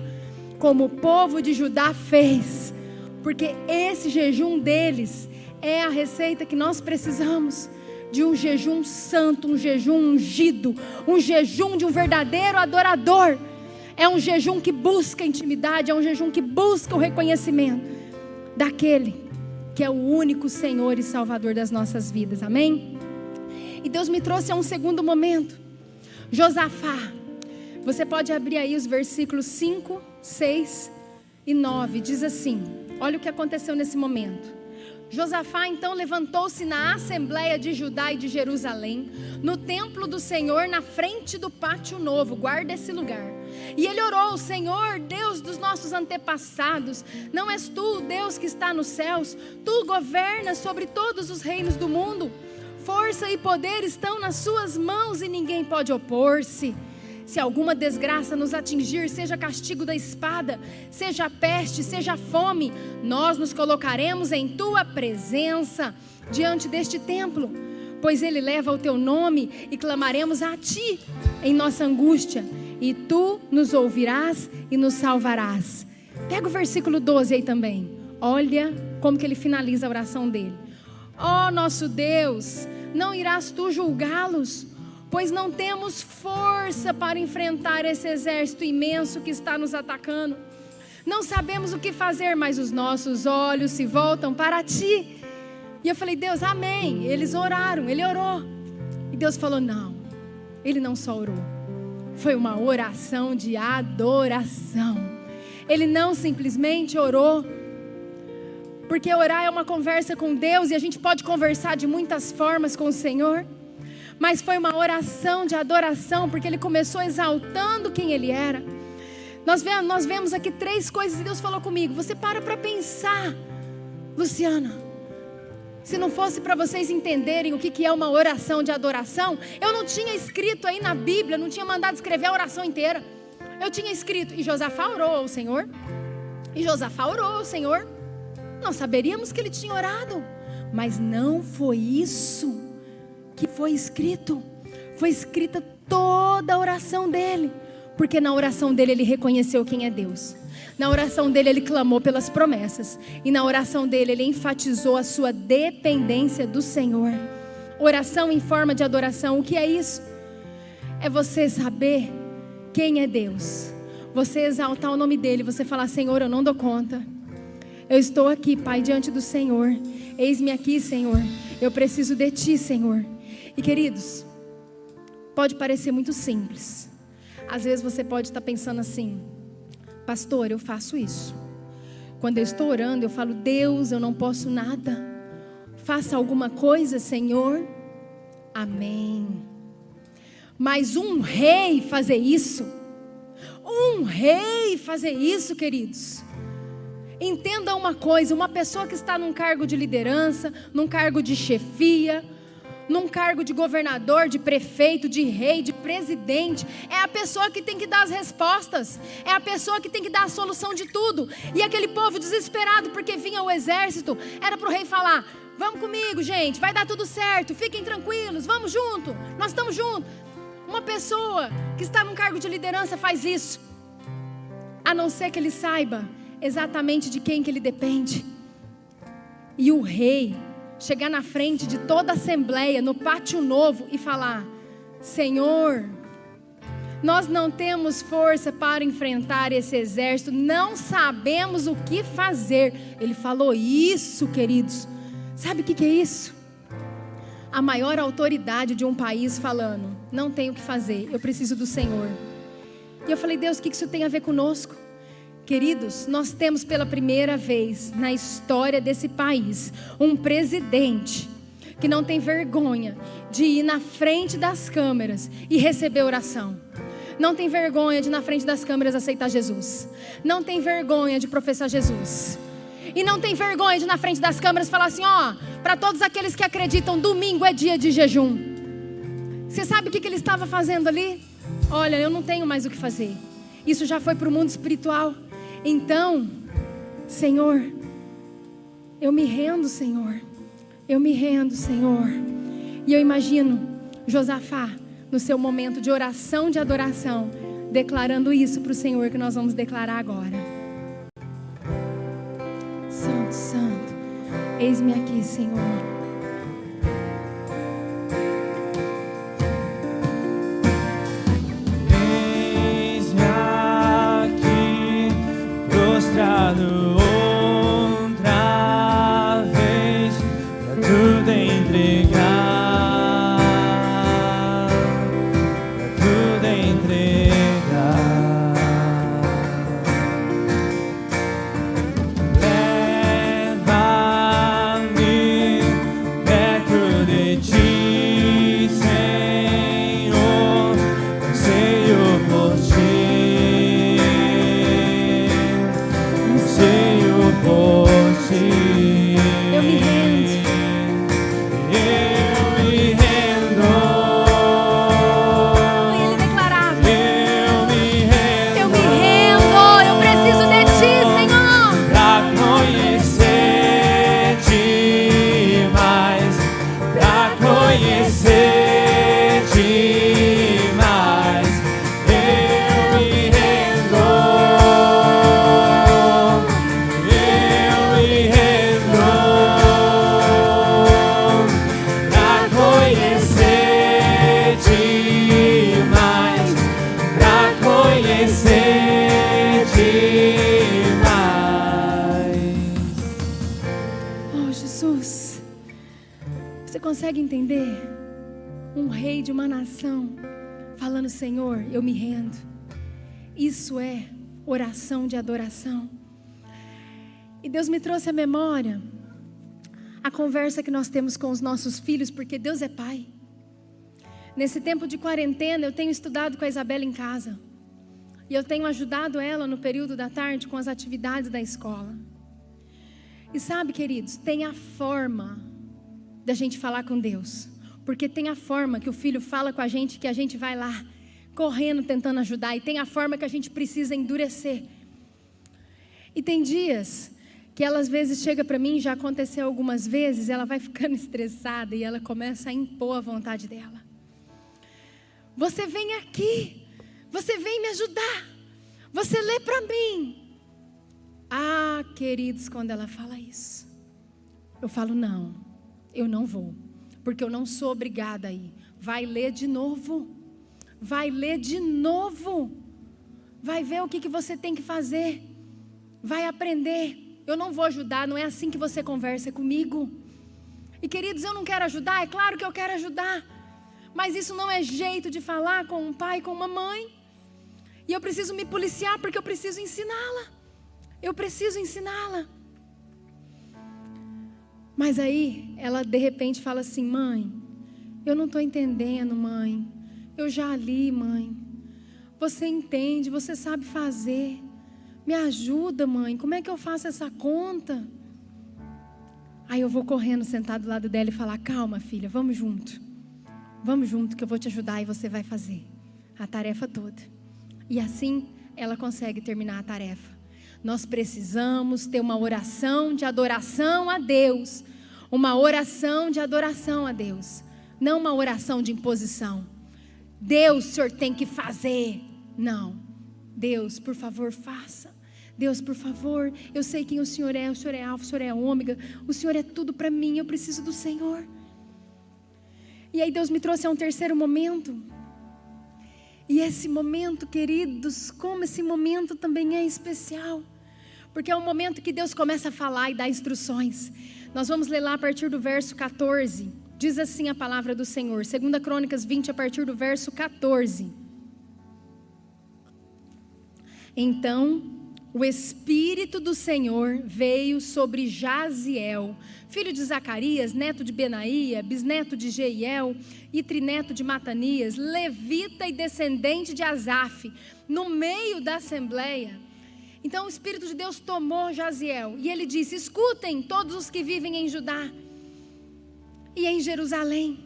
como o povo de Judá fez, porque esse jejum deles é a receita que nós precisamos, de um jejum santo, um jejum ungido, um jejum de um verdadeiro adorador. É um jejum que busca intimidade, é um jejum que busca o reconhecimento daquele que é o único Senhor e Salvador das nossas vidas, amém? E Deus me trouxe a um segundo momento. Josafá, você pode abrir aí os versículos 5, 6 e 9, diz assim, olha o que aconteceu nesse momento. Josafá então levantou-se na Assembleia de Judá e de Jerusalém, no templo do Senhor, na frente do pátio novo, guarda esse lugar. E ele orou, Senhor, Deus dos nossos antepassados, não és tu o Deus que está nos céus? Tu governas sobre todos os reinos do mundo. Força e poder estão nas suas mãos e ninguém pode opor-se. Se alguma desgraça nos atingir, seja castigo da espada, seja peste, seja fome, nós nos colocaremos em tua presença diante deste templo, pois ele leva o teu nome e clamaremos a ti em nossa angústia, e tu nos ouvirás e nos salvarás. Pega o versículo 12 aí também, olha como que ele finaliza a oração dele. Ó nosso Deus, não irás tu julgá-los? Pois não temos força para enfrentar esse exército imenso que está nos atacando. Não sabemos o que fazer, mas os nossos olhos se voltam para ti. E eu falei, Deus, amém. Eles oraram, ele orou. E Deus falou, não, ele não só orou, foi uma oração de adoração. Ele não simplesmente orou, porque orar é uma conversa com Deus, e a gente pode conversar de muitas formas com o Senhor. Mas foi uma oração de adoração, porque ele começou exaltando quem ele era. Nós vemos aqui 3 coisas que Deus falou comigo. Você para pensar, Luciana, se não fosse para vocês entenderem o que é uma oração de adoração, eu não tinha escrito aí na Bíblia, não tinha mandado escrever a oração inteira. Eu tinha escrito, e Josafá orou ao Senhor. E Josafá orou ao Senhor. Nós saberíamos que ele tinha orado, mas não foi isso que foi escrito. Foi escrita toda a oração dele, porque na oração dele ele reconheceu quem é Deus. Na oração dele ele clamou pelas promessas, e na oração dele ele enfatizou a sua dependência do Senhor. Oração em forma de adoração. O que é isso? É você saber quem é Deus. Você exaltar o nome dEle. Você falar: Senhor, eu não dou conta. Eu estou aqui, Pai, diante do Senhor. Eis-me aqui, Senhor. Eu preciso de Ti, Senhor. E queridos, pode parecer muito simples. Às vezes você pode estar pensando assim: pastor, eu faço isso. Quando eu estou orando, eu falo: Deus, eu não posso nada. Faça alguma coisa, Senhor. Amém. Mas um rei fazer isso, queridos. Entenda uma coisa: uma pessoa que está num cargo de liderança, num cargo de chefia, num cargo de governador, de prefeito, de rei, de presidente, é a pessoa que tem que dar as respostas, é a pessoa que tem que dar a solução de tudo. E aquele povo desesperado porque vinha o exército, era para o rei falar: vamos comigo, gente, vai dar tudo certo, fiquem tranquilos, vamos junto, nós estamos juntos. Uma pessoa que está num cargo de liderança faz isso, a não ser que ele saiba exatamente de quem que ele depende. E o rei chegar na frente de toda a assembleia, no pátio novo, e falar: Senhor, nós não temos força para enfrentar esse exército, não sabemos o que fazer. Ele falou isso, queridos. Sabe o que é isso? A maior autoridade de um país falando: não tenho o que fazer, eu preciso do Senhor. E eu falei: Deus, o que isso tem a ver conosco? Queridos, nós temos pela primeira vez na história desse país um presidente que não tem vergonha de ir na frente das câmeras e receber oração. Não tem vergonha de ir na frente das câmeras aceitar Jesus. Não tem vergonha de professar Jesus. E não tem vergonha de ir na frente das câmeras falar assim: ó, para todos aqueles que acreditam, domingo é dia de jejum. Você sabe o que ele estava fazendo ali? Olha, eu não tenho mais o que fazer. Isso já foi para o mundo espiritual. Então, Senhor, eu me rendo, Senhor. Eu me rendo, Senhor. E eu imagino Josafá, no seu momento de oração, de adoração, declarando isso para o Senhor, que nós vamos declarar agora. Santo, Santo, eis-me aqui, Senhor. Outra vez pra tudo entregar, pra tudo entregar. Leva-me perto de ti, Senhor, anseio por ti. Eu me rendo. E ele declarava: eu me rendo, eu preciso de ti, Senhor. Pra conhecer-te mais, pra conhecer-te mais, eu me rendo. Você consegue entender? Um rei de uma nação falando: Senhor, eu me rendo. Isso é oração de adoração. E Deus me trouxe à memória a conversa que nós temos com os nossos filhos, porque Deus é pai. Nesse tempo de quarentena, eu tenho estudado com a Isabela em casa. E eu tenho ajudado ela no período da tarde com as atividades da escola. E sabe, queridos, tem a forma da gente falar com Deus. Porque tem a forma que o filho fala com a gente, que a gente vai lá correndo tentando ajudar. E tem a forma que a gente precisa endurecer. E tem dias que ela às vezes chega para mim, já aconteceu algumas vezes, ela vai ficando estressada e ela começa a impor a vontade dela. Você vem aqui, você vem me ajudar, você lê para mim. Ah, queridos, quando ela fala isso, eu falo: não, eu não vou. porque eu não sou obrigada a ir. Vai ler de novo. Vai ler de novo. Vai ver o que você tem que fazer. Vai aprender. Eu não vou ajudar, não é assim que você conversa comigo. E queridos, eu não quero ajudar, é claro que eu quero ajudar. Mas isso não é jeito de falar com um pai, com uma mãe. E eu preciso me policiar porque eu preciso ensiná-la. Eu preciso ensiná-la. Mas aí, ela de repente fala assim: mãe, eu não estou entendendo, mãe. Eu já li, mãe. Você entende, você sabe fazer. Me ajuda, mãe. Como é que eu faço essa conta? Aí eu vou correndo, sentado do lado dela e falar: calma, filha, vamos junto. Vamos junto que eu vou te ajudar e você vai fazer a tarefa toda. E assim ela consegue terminar a tarefa. Nós precisamos ter uma oração de adoração a Deus. Uma oração de adoração a Deus. Não uma oração de imposição. Deus, o Senhor tem que fazer. Não. Deus, por favor, faça. Deus, por favor, eu sei quem o Senhor é Alfa, o Senhor é Ômega. O Senhor é tudo para mim, eu preciso do Senhor. E aí Deus me trouxe a um terceiro momento. E esse momento, queridos, como esse momento também é especial. Porque é um momento que Deus começa a falar e dar instruções. Nós vamos ler lá a partir do verso 14. Diz assim a palavra do Senhor. 2 Crônicas 20, a partir do verso 14. Então, o Espírito do Senhor veio sobre Jaziel, filho de Zacarias, neto de Benaía, bisneto de Jeiel e trineto de Matanias, levita e descendente de Asaf, no meio da assembleia. Então o Espírito de Deus tomou Jaziel e ele disse: escutem todos os que vivem em Judá e em Jerusalém,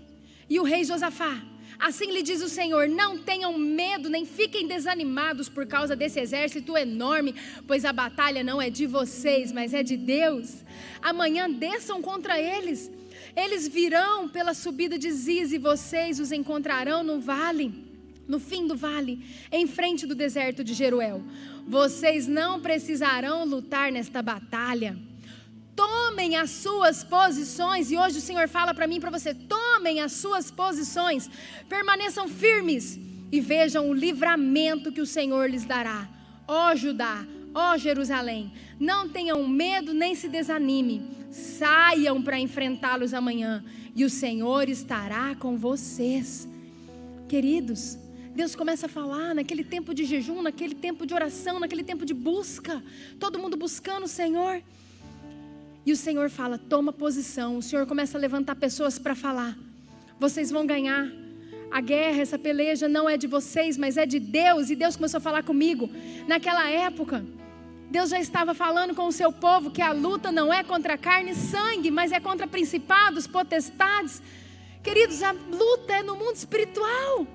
e o rei Josafá, assim lhe diz o Senhor: não tenham medo, nem fiquem desanimados por causa desse exército enorme, pois a batalha não é de vocês, mas é de Deus. Amanhã desçam contra eles, eles virão pela subida de Ziz, e vocês os encontrarão no vale, no fim do vale, em frente do deserto de Jeruel. Vocês não precisarão lutar nesta batalha. Tomem as suas posições. E hoje o Senhor fala para mim e para você: tomem as suas posições, permaneçam firmes e vejam o livramento que o Senhor lhes dará. Ó Judá, ó Jerusalém, não tenham medo nem se desanime. Saiam para enfrentá-los amanhã e o Senhor estará com vocês. Queridos, Deus começa a falar naquele tempo de jejum, naquele tempo de oração, naquele tempo de busca, todo mundo buscando o Senhor. E o Senhor fala: toma posição. O Senhor começa a levantar pessoas para falar: vocês vão ganhar. A guerra, essa peleja não é de vocês, mas é de Deus. E Deus começou a falar comigo. Naquela época, Deus já estava falando com o seu povo que a luta não é contra carne e sangue, mas é contra principados, potestades. Queridos, a luta é no mundo espiritual.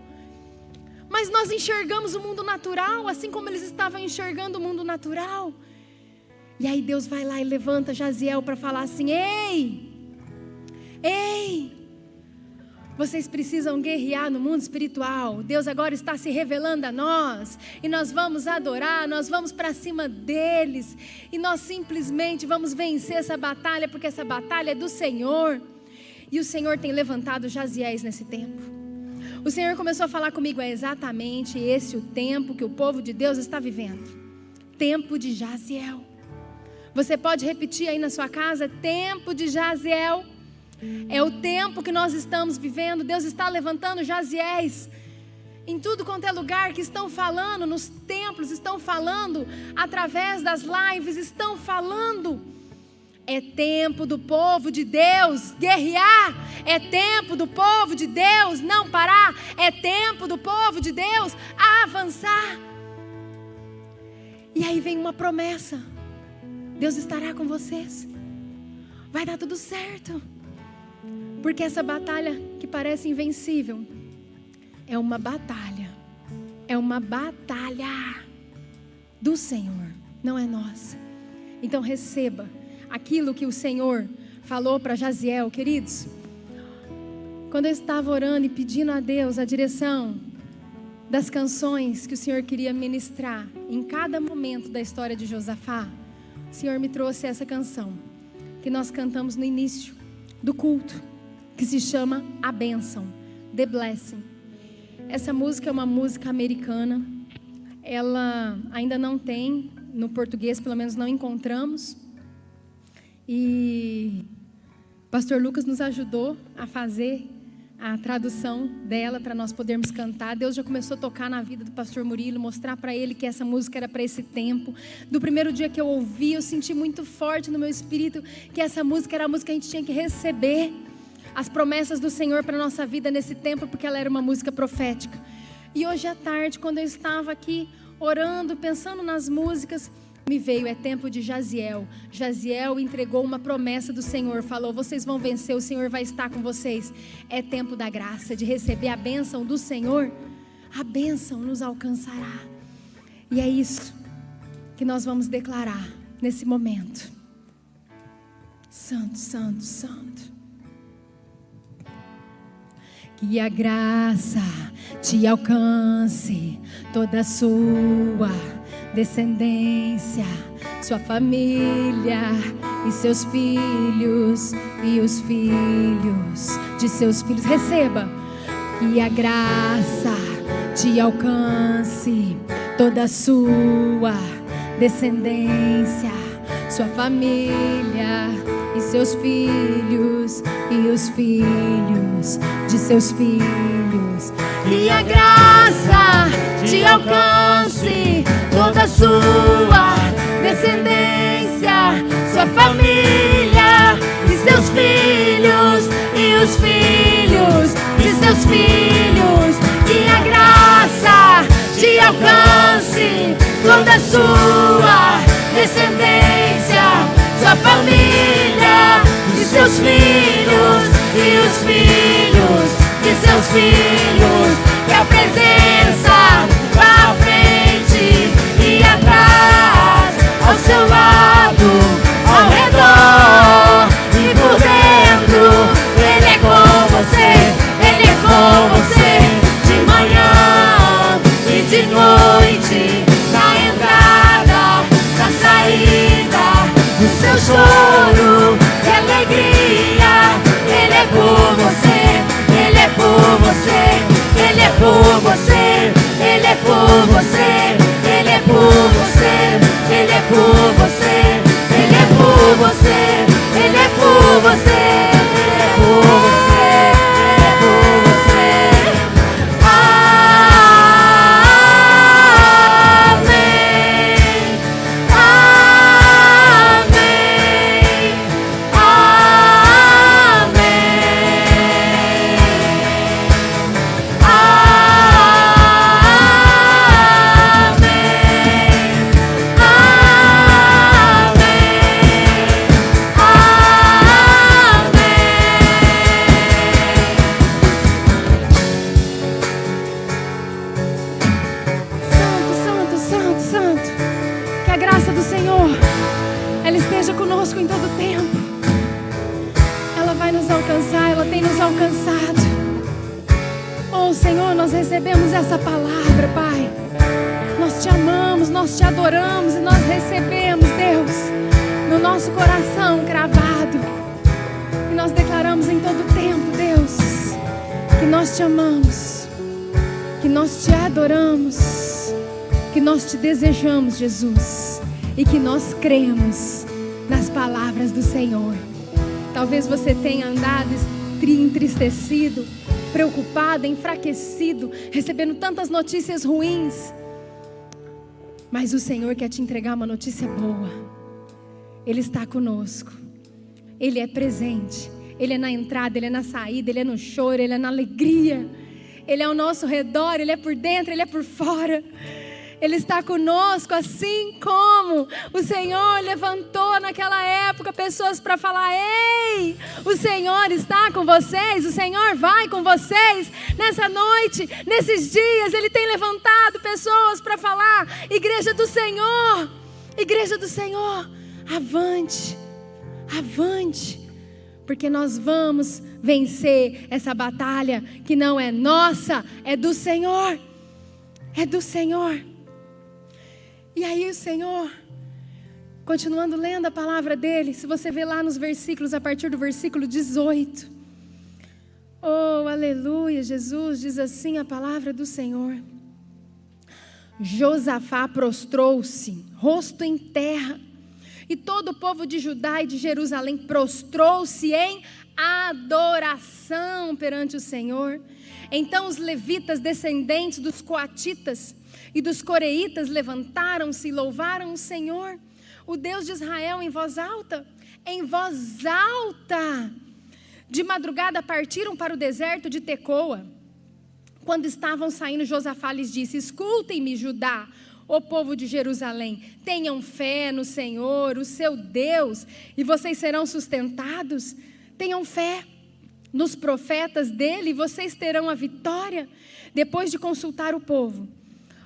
Mas nós enxergamos o mundo natural, assim como eles estavam enxergando o mundo natural. E aí Deus vai lá e levanta Jaziel para falar assim: ei, vocês precisam guerrear no mundo espiritual. Deus agora está se revelando a nós, e nós vamos adorar, nós vamos para cima deles, e nós simplesmente vamos vencer essa batalha, porque essa batalha é do Senhor. E o Senhor tem levantado Jaziéis nesse tempo. O Senhor começou a falar comigo: é exatamente esse o tempo que o povo de Deus está vivendo. Tempo de Jaziel. Você pode repetir aí na sua casa: tempo de Jaziel. É o tempo que nós estamos vivendo. Deus está levantando Jaziéis em tudo quanto é lugar, que estão falando nos templos, estão falando através das lives, estão falando. É tempo do povo de Deus guerrear. É tempo do povo de Deus não parar. É tempo do povo de Deus avançar. E aí vem uma promessa: Deus estará com vocês. Vai dar tudo certo. Porque essa batalha que parece invencível é uma batalha. É uma batalha do Senhor, não é nossa. Então receba aquilo que o Senhor falou para Jaziel. Queridos, quando eu estava orando e pedindo a Deus a direção das canções que o Senhor queria ministrar em cada momento da história de Josafá, o Senhor me trouxe essa canção que nós cantamos no início do culto. que se chama A Bênção, The Blessing. Essa música é uma música americana. Ela ainda não tem no português, pelo menos não encontramos. E o pastor Lucas nos ajudou a fazer a tradução dela para nós podermos cantar. Deus já começou a tocar na vida do pastor Murilo, mostrar para ele que essa música era para esse tempo. Do primeiro dia que eu ouvi, eu senti muito forte no meu espírito que essa música era a música que a gente tinha que receber as promessas do Senhor para a nossa vida nesse tempo, porque ela era uma música profética. E hoje à tarde, quando eu estava aqui orando, pensando nas músicas, me veio, é tempo de Jaziel. Jaziel entregou uma promessa do Senhor, falou: vocês vão vencer, o Senhor vai estar com vocês. É tempo da graça, de receber a bênção do Senhor. A bênção nos alcançará. E é isso que nós vamos declarar nesse momento. Santo, santo, santo. Que a graça te alcance, toda a sua descendência, sua família e seus filhos e os filhos de seus filhos. Receba. Que a graça te alcance, toda a sua descendência, sua família e seus filhos e os filhos de seus filhos. Que a graça te alcance, toda a sua descendência, sua família e seus filhos e os filhos de seus filhos. Que a graça te alcance, toda a sua descendência, sua família e seus filhos e os filhos de seus filhos. Que a presença vá à frente e atrás, ao seu lado, ao redor e por dentro. Ele é com você, Ele é com você, de manhã e de noite, na entrada, na saída, no seu choro e alegria. Ele é por você, Ele é por você, Ele é por você, Ele é por você, Ele é por você, Ele é por você, Ele é por você, Ele é por você, Ele é por você, Ele é por você. Amém, amém, conosco em todo tempo. Ela vai nos alcançar, ela tem nos alcançado. Oh Senhor, nós recebemos essa palavra, Pai. Nós te amamos, nós te adoramos e nós recebemos, Deus, no nosso coração cravado. E nós declaramos em todo tempo, Deus, que nós te amamos, que nós te adoramos, que nós te desejamos, Jesus, e que nós cremos nas palavras do Senhor. Talvez você tenha andado entristecido, preocupado, enfraquecido, recebendo tantas notícias ruins, mas o Senhor quer te entregar uma notícia boa. Ele está conosco, Ele é presente, Ele é na entrada, Ele é na saída, Ele é no choro, Ele é na alegria, Ele é ao nosso redor, Ele é por dentro, Ele é por fora. Ele está conosco, assim como o Senhor levantou naquela época pessoas para falar: ei, o Senhor está com vocês, o Senhor vai com vocês. Nessa noite, nesses dias, Ele tem levantado pessoas para falar: igreja do Senhor, avante, avante, porque nós vamos vencer essa batalha que não é nossa, é do Senhor, é do Senhor. E aí o Senhor, continuando lendo a palavra dele, se você ver lá nos versículos, a partir do versículo 18, Oh, aleluia, Jesus, diz assim a palavra do Senhor. Josafá prostrou-se, rosto em terra, e todo o povo de Judá e de Jerusalém prostrou-se em adoração perante o Senhor. Então os levitas, descendentes dos coatitas e dos coreitas, levantaram-se e louvaram o Senhor, o Deus de Israel, em voz alta. Em voz alta. De madrugada partiram para o deserto de Tecoa. Quando estavam saindo, Josafá lhes disse: escutem-me, Judá, ó povo de Jerusalém, tenham fé no Senhor, o seu Deus, e vocês serão sustentados. Tenham fé nos profetas dele, e vocês terão a vitória. Depois de consultar o povo,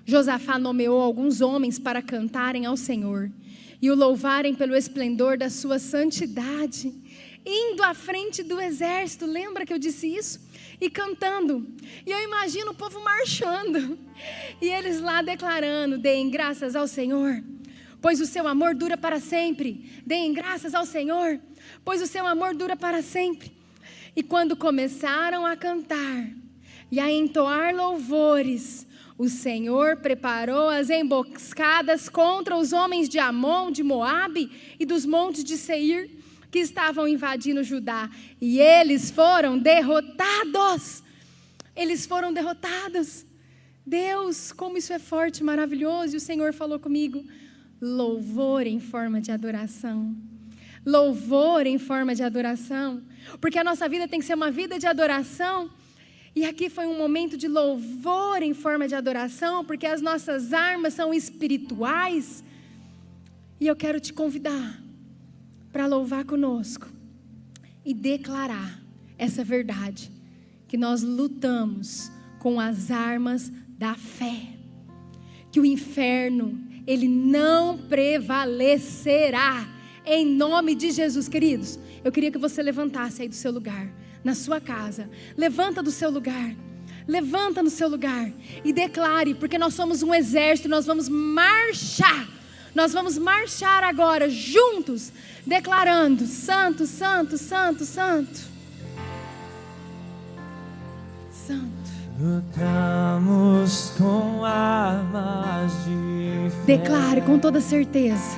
Josafá nomeou alguns homens para cantarem ao Senhor e o louvarem pelo esplendor da sua santidade, indo à frente do exército. Lembra que eu disse isso? E cantando. E eu imagino o povo marchando, e eles lá declarando: deem graças ao Senhor, pois o seu amor dura para sempre. Deem graças ao Senhor, pois o seu amor dura para sempre. E quando começaram a cantar e a entoar louvores, o Senhor preparou as emboscadas contra os homens de Amon, de Moabe e dos montes de Seir, que estavam invadindo Judá, e eles foram derrotados. Eles foram derrotados. Deus, como isso é forte e maravilhoso. E o Senhor falou comigo: louvor em forma de adoração. Louvor em forma de adoração. Porque a nossa vida tem que ser uma vida de adoração. E aqui foi um momento de louvor em forma de adoração, porque as nossas armas são espirituais. E eu quero te convidar para louvar conosco e declarar essa verdade, que nós lutamos com as armas da fé, que o inferno, ele não prevalecerá, em nome de Jesus. Queridos, eu queria que você levantasse aí do seu lugar, na sua casa. Levanta do seu lugar, levanta no seu lugar e declare, porque nós somos um exército, nós vamos marchar. Nós vamos marchar agora juntos, declarando: santo, santo, santo, santo. Santo. Lutamos com armas de fé, Declare com toda certeza.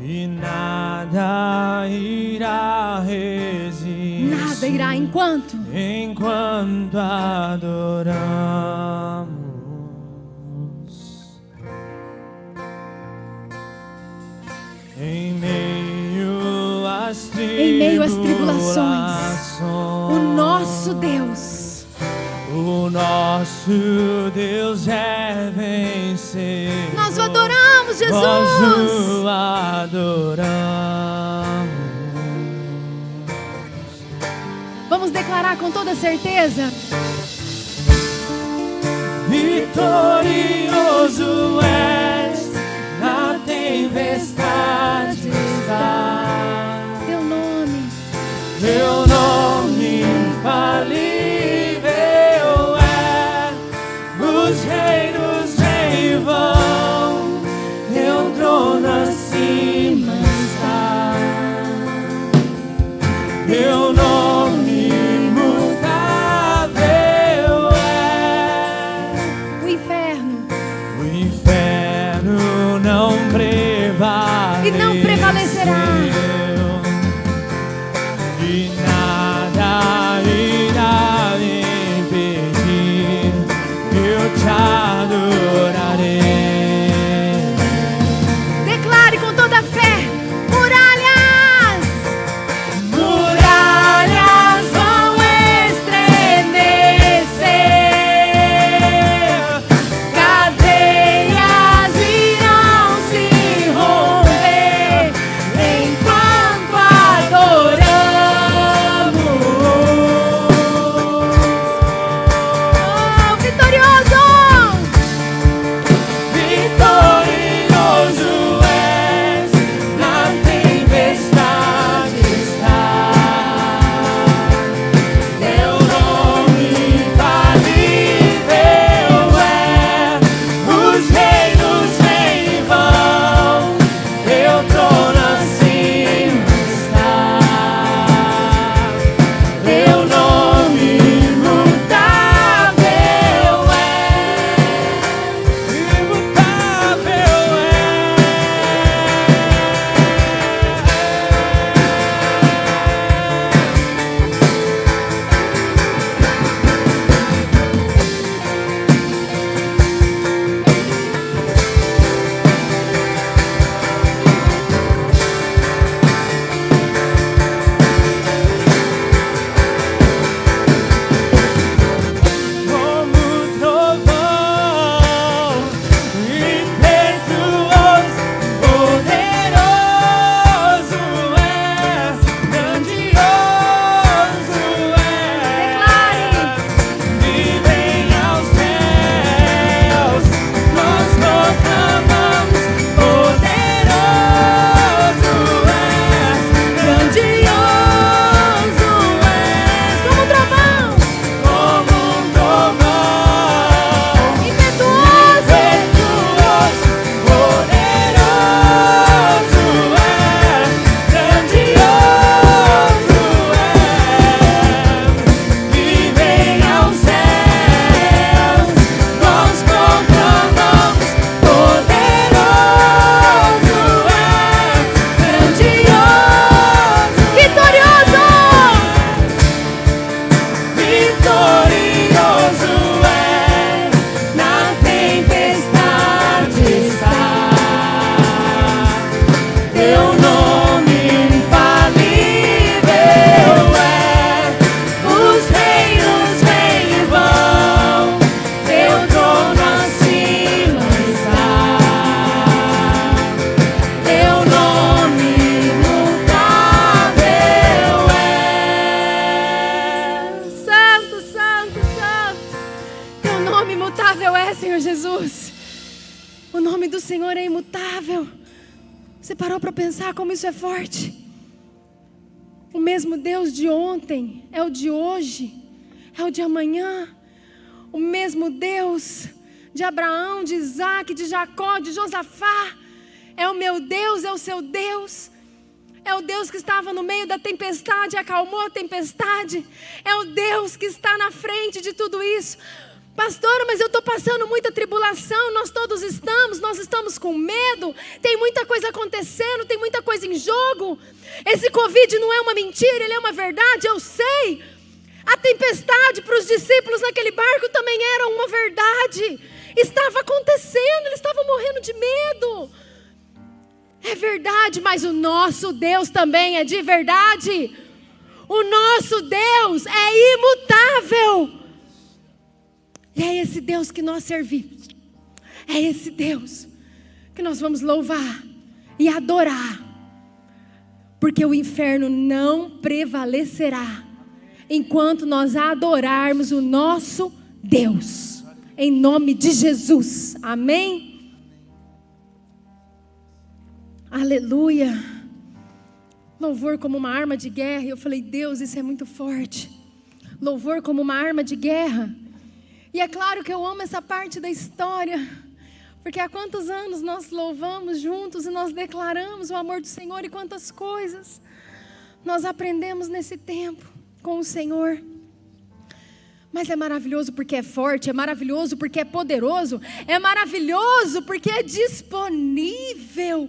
e nada irá resistir. Nada irá enquanto adoramos. Em meio às tribulações, o nosso Deus, o nosso Deus é vencer. nós o adoramos, Jesus. Nós o adoramos. Vamos declarar com toda certeza: vitorioso és, na tempestade está. Teu nome infalível é, os reinos em vão, teu trono acima está. Teu nome imutável é. o inferno Não prevalecerá. e não prevalecerá. Senhor é imutável. Você parou para pensar como isso é forte? O mesmo Deus de ontem é o de hoje, é o de amanhã. O mesmo Deus de Abraão, de Isaac, de Jacó, de Josafá, é o meu Deus, é o seu Deus. É o Deus que estava no meio da tempestade, acalmou a tempestade. É o Deus que está na frente de tudo isso. Pastora, mas eu estou passando muita tribulação, nós todos estamos, nós estamos com medo, tem muita coisa acontecendo, tem muita coisa em jogo. Esse Covid não é uma mentira, ele é uma verdade, eu sei. A tempestade para os discípulos naquele barco também era uma verdade. Estava acontecendo, eles estavam morrendo de medo. É verdade, mas o nosso Deus também é de verdade. O nosso Deus é imutável. E é esse Deus que nós servimos. É esse Deus que nós vamos louvar e adorar. Porque o inferno não prevalecerá enquanto nós adorarmos o nosso Deus. Em nome de Jesus. Amém? Aleluia. Louvor como uma arma de guerra. E eu falei, Deus, isso é muito forte. Louvor como uma arma de guerra. E é claro que eu amo essa parte da história, porque há quantos anos nós louvamos juntos e nós declaramos o amor do Senhor e quantas coisas nós aprendemos nesse tempo com o Senhor. Mas é maravilhoso porque é forte, é maravilhoso porque é poderoso, é maravilhoso porque é disponível.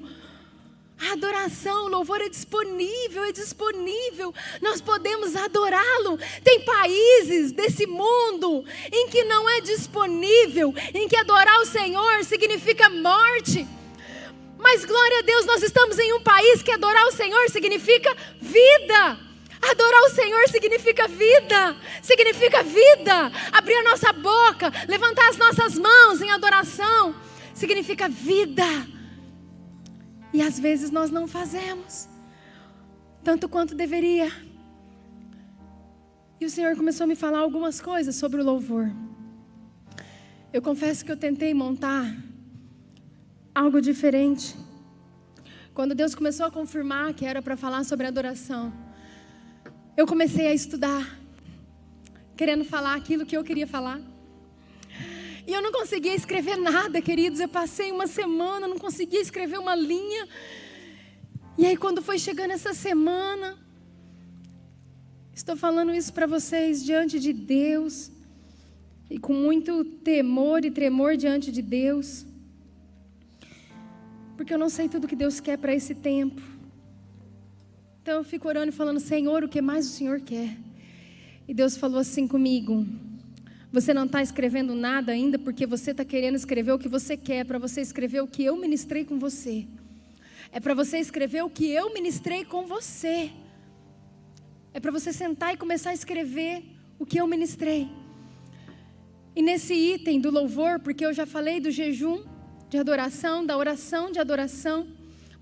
A adoração, o louvor é disponível. Nós podemos adorá-lo. Tem países desse mundo em que não é disponível, em que adorar o Senhor significa morte. Mas glória a Deus, nós estamos em um país que adorar o Senhor significa vida. Adorar o Senhor significa vida. Significa vida. Abrir a nossa boca, levantar as nossas mãos em adoração significa vida. E às vezes nós não fazemos tanto quanto deveria. E o Senhor começou a me falar algumas coisas sobre o louvor. Eu confesso que eu tentei montar algo diferente. Quando Deus começou a confirmar que era para falar sobre adoração, eu comecei a estudar, querendo falar aquilo que eu queria falar. E eu não conseguia escrever nada, queridos. Eu passei uma semana, não conseguia escrever uma linha. E aí quando foi chegando essa semana, estou falando isso para vocês diante de Deus, e com muito temor e tremor diante de Deus, porque eu não sei tudo que Deus quer para esse tempo. Então eu fico orando e falando, Senhor, o que mais o Senhor quer? E Deus falou assim comigo, você não está escrevendo nada ainda porque você está querendo escrever o que você quer, para você escrever o que eu ministrei com você. É para você escrever o que eu ministrei com você. É para você sentar e começar a escrever o que eu ministrei. E nesse item do louvor, porque eu já falei do jejum de adoração, da oração de adoração,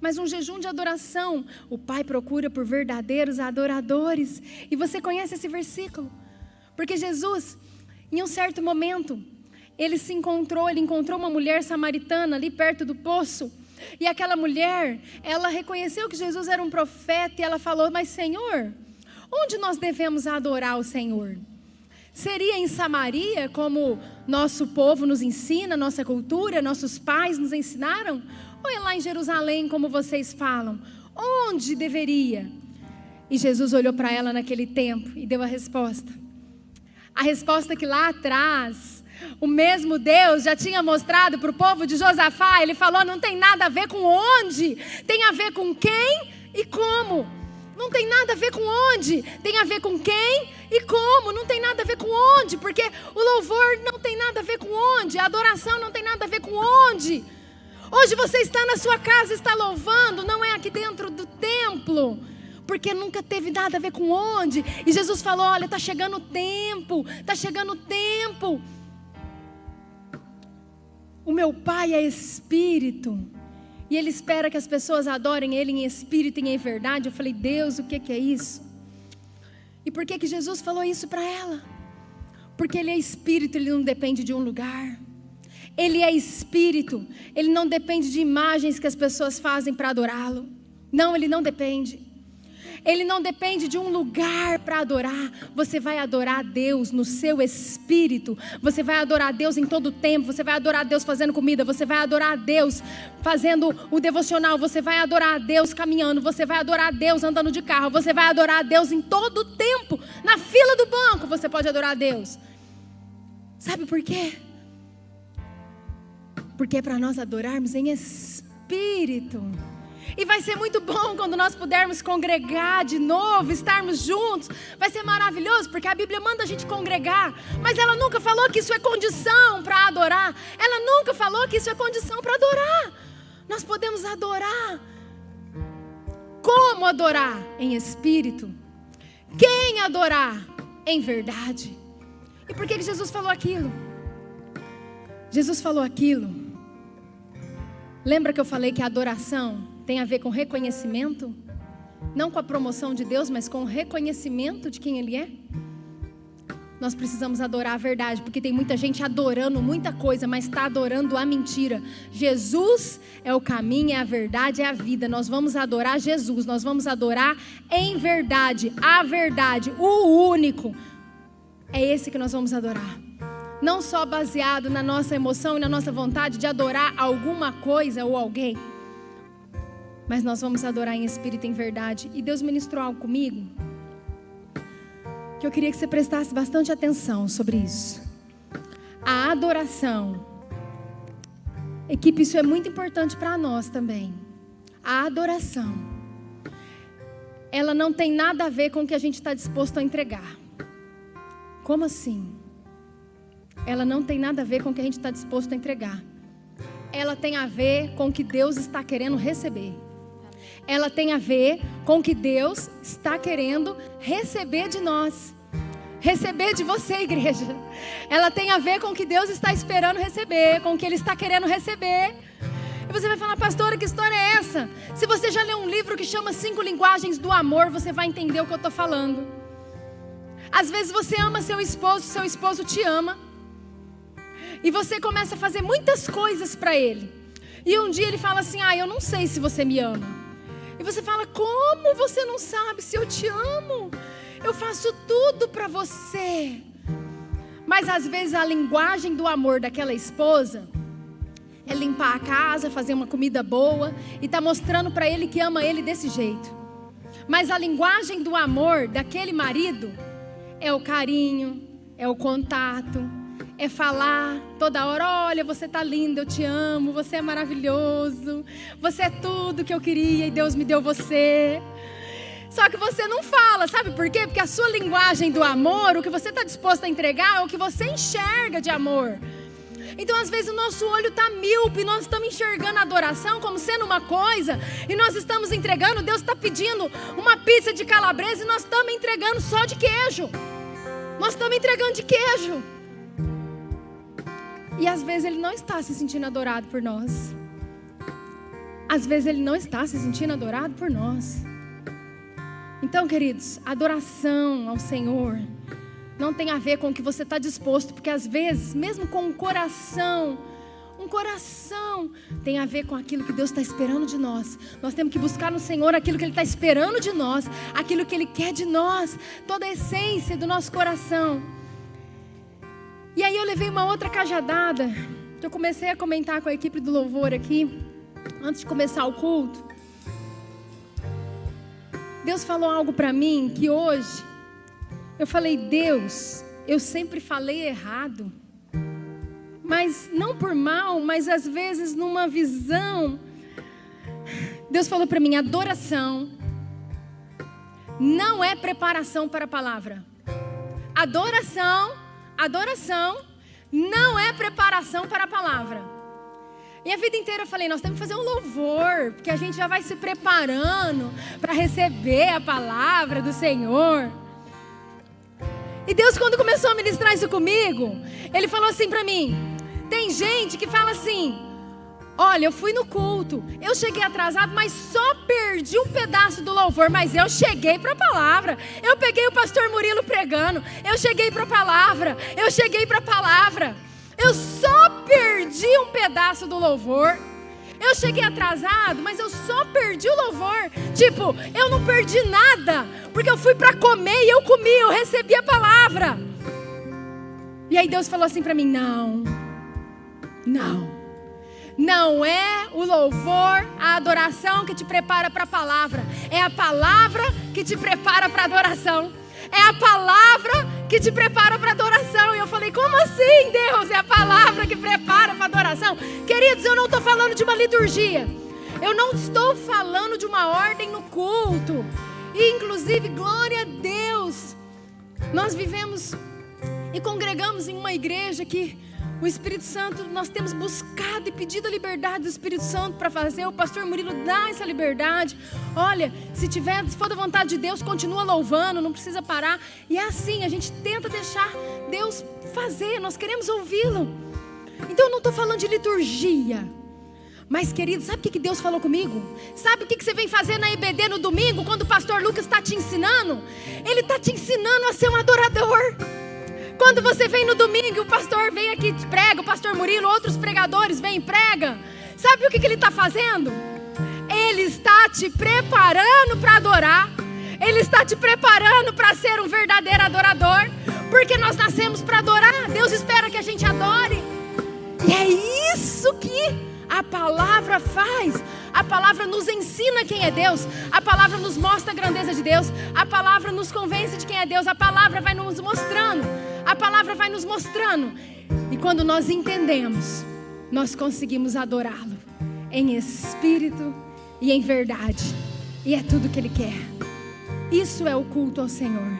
mas um jejum de adoração, o Pai procura por verdadeiros adoradores. E você conhece esse versículo? Porque Jesus, em um certo momento, ele encontrou uma mulher samaritana ali perto do poço. E aquela mulher, ela reconheceu que Jesus era um profeta e ela falou, mas Senhor, onde nós devemos adorar o Senhor? Seria em Samaria, como nosso povo nos ensina, nossa cultura, nossos pais nos ensinaram? Ou é lá em Jerusalém, como vocês falam? Onde deveria? E Jesus olhou para ela naquele tempo e deu a resposta. A resposta que lá atrás, o mesmo Deus já tinha mostrado para o povo de Josafá. Ele falou, não tem nada a ver com onde, tem a ver com quem e como. Não tem nada a ver com onde, tem a ver com quem e como. Não tem nada a ver com onde, porque o louvor não tem nada a ver com onde, a adoração não tem nada a ver com onde. Hoje você está na sua casa, está louvando, não é aqui dentro do templo, porque nunca teve nada a ver com onde. E Jesus falou, olha, está chegando o tempo, está chegando o tempo. O meu Pai é Espírito, e Ele espera que as pessoas adorem Ele em Espírito e em verdade. Eu falei, Deus, o que é isso? E por que Jesus falou isso para ela? Porque Ele é Espírito, Ele não depende de um lugar. Ele é espírito. Ele não depende de imagens que as pessoas fazem para adorá-lo. Não, ele não depende. Ele não depende de um lugar para adorar. Você vai adorar a Deus no seu espírito. Você vai adorar a Deus em todo o tempo. Você vai adorar a Deus fazendo comida. Você vai adorar a Deus fazendo o devocional. Você vai adorar a Deus caminhando. Você vai adorar a Deus andando de carro. Você vai adorar a Deus em todo o tempo. Na fila do banco você pode adorar a Deus. Sabe por quê? Porque é para nós adorarmos em espírito. E vai ser muito bom quando nós pudermos congregar de novo, estarmos juntos. Vai ser maravilhoso, porque a Bíblia manda a gente congregar. Mas ela nunca falou que isso é condição para adorar. Ela nunca falou que isso é condição para adorar. Nós podemos adorar. Como adorar? Em espírito. Quem adorar? Em verdade. E por que Jesus falou aquilo? Jesus falou aquilo. Lembra que eu falei que a adoração tem a ver com reconhecimento? Não com a promoção de Deus, mas com o reconhecimento de quem Ele é? Nós precisamos adorar a verdade, porque tem muita gente adorando muita coisa, mas está adorando a mentira. Jesus é o caminho, é a verdade, é a vida. Nós vamos adorar Jesus, nós vamos adorar em verdade, a verdade, o único. É esse que nós vamos adorar. Não só baseado na nossa emoção e na nossa vontade de adorar alguma coisa ou alguém, mas nós vamos adorar em espírito e em verdade. E Deus ministrou algo comigo, que eu queria que você prestasse bastante atenção sobre isso. A adoração, equipe, isso é muito importante para nós também. A adoração, ela não tem nada a ver com o que a gente está disposto a entregar. Como assim? Ela não tem nada a ver com o que a gente está disposto a entregar. Ela tem a ver com o que Deus está querendo receber. Ela tem a ver com o que Deus está querendo receber de nós. Receber de você, igreja. Ela tem a ver com o que Deus está esperando receber, com o que Ele está querendo receber. E você vai falar, pastora, que história é essa? Se você já leu um livro que chama 5 Linguagens do Amor, você vai entender o que eu estou falando. Às vezes você ama seu esposo te ama. E você começa a fazer muitas coisas para ele. E um dia ele fala assim, eu não sei se você me ama. E você fala, como você não sabe se eu te amo? Eu faço tudo para você. Mas às vezes a linguagem do amor daquela esposa é limpar a casa, fazer uma comida boa e tá mostrando para ele que ama ele desse jeito. Mas a linguagem do amor daquele marido é o carinho, é o contato, é falar toda hora, olha, você tá lindo, eu te amo, você é maravilhoso, você é tudo que eu queria e Deus me deu você. Só que você não fala, sabe por quê? Porque a sua linguagem do amor, o que você está disposto a entregar é o que você enxerga de amor. Então às vezes o nosso olho está míope, nós estamos enxergando a adoração como sendo uma coisa, e nós estamos entregando, Deus está pedindo uma pizza de calabresa e nós estamos entregando só de queijo. Nós estamos entregando de queijo. E às vezes Ele não está se sentindo adorado por nós. Às vezes Ele não está se sentindo adorado por nós. Então, queridos, adoração ao Senhor não tem a ver com o que você está disposto, porque às vezes, mesmo com um coração tem a ver com aquilo que Deus está esperando de nós. Nós temos que buscar no Senhor aquilo que Ele está esperando de nós, aquilo que Ele quer de nós, toda a essência do nosso coração. E aí eu levei uma outra cajadada, que eu comecei a comentar com a equipe do louvor aqui, antes de começar o culto. Deus falou algo para mim que hoje, eu falei, Deus, eu sempre falei errado, mas não por mal, mas às vezes numa visão. Deus falou para mim, adoração não é preparação para a palavra. Adoração não é preparação para a palavra. E a vida inteira eu falei, nós temos que fazer um louvor, porque a gente já vai se preparando para receber a palavra do Senhor. E Deus, quando começou a ministrar isso comigo, Ele falou assim para mim, tem gente que fala assim, olha, eu fui no culto, eu cheguei atrasado, mas só perdi um pedaço do louvor, mas eu cheguei para a palavra, eu peguei o pastor Murilo pregando, eu cheguei para a palavra, eu Eu só perdi um pedaço do louvor. Eu cheguei atrasado, mas eu só perdi o louvor. Tipo, eu não perdi nada, porque eu fui para comer e eu comi, eu recebi a palavra. E aí Deus falou assim para mim: não é o louvor, a adoração que te prepara para a palavra. É a palavra que te prepara para a adoração. É a palavra que te prepara para a adoração. E eu falei: como assim, Deus? É a palavra que prepara para a adoração? Queridos, eu não estou falando de uma liturgia. Eu não estou falando de uma ordem no culto. E inclusive, glória a Deus, nós vivemos e congregamos em uma igreja que o Espírito Santo, nós temos buscado e pedido a liberdade do Espírito Santo para fazer. O pastor Murilo dá essa liberdade. Olha, se for da vontade de Deus, continua louvando, não precisa parar. E é assim, a gente tenta deixar Deus fazer, nós queremos ouvi-lo. Então eu não estou falando de liturgia. Mas, querido, sabe o que Deus falou comigo? Sabe o que você vem fazer na IBD no domingo, quando o pastor Lucas está te ensinando? Ele está te ensinando a ser um adorador. Quando você vem no domingo, o pastor vem aqui e prega, o pastor Murilo, outros pregadores vêm e pregam. Sabe o que ele está fazendo? Ele está te preparando para adorar. Ele está te preparando para ser um verdadeiro adorador. Porque nós nascemos para adorar. Deus espera que a gente adore. E é isso que a palavra faz. A palavra nos ensina quem é Deus. A palavra nos mostra a grandeza de Deus. A palavra nos convence de quem é Deus. A palavra vai nos mostrando. A palavra vai nos mostrando. E quando nós entendemos, nós conseguimos adorá-lo em espírito e em verdade. E é tudo que Ele quer. Isso é o culto ao Senhor.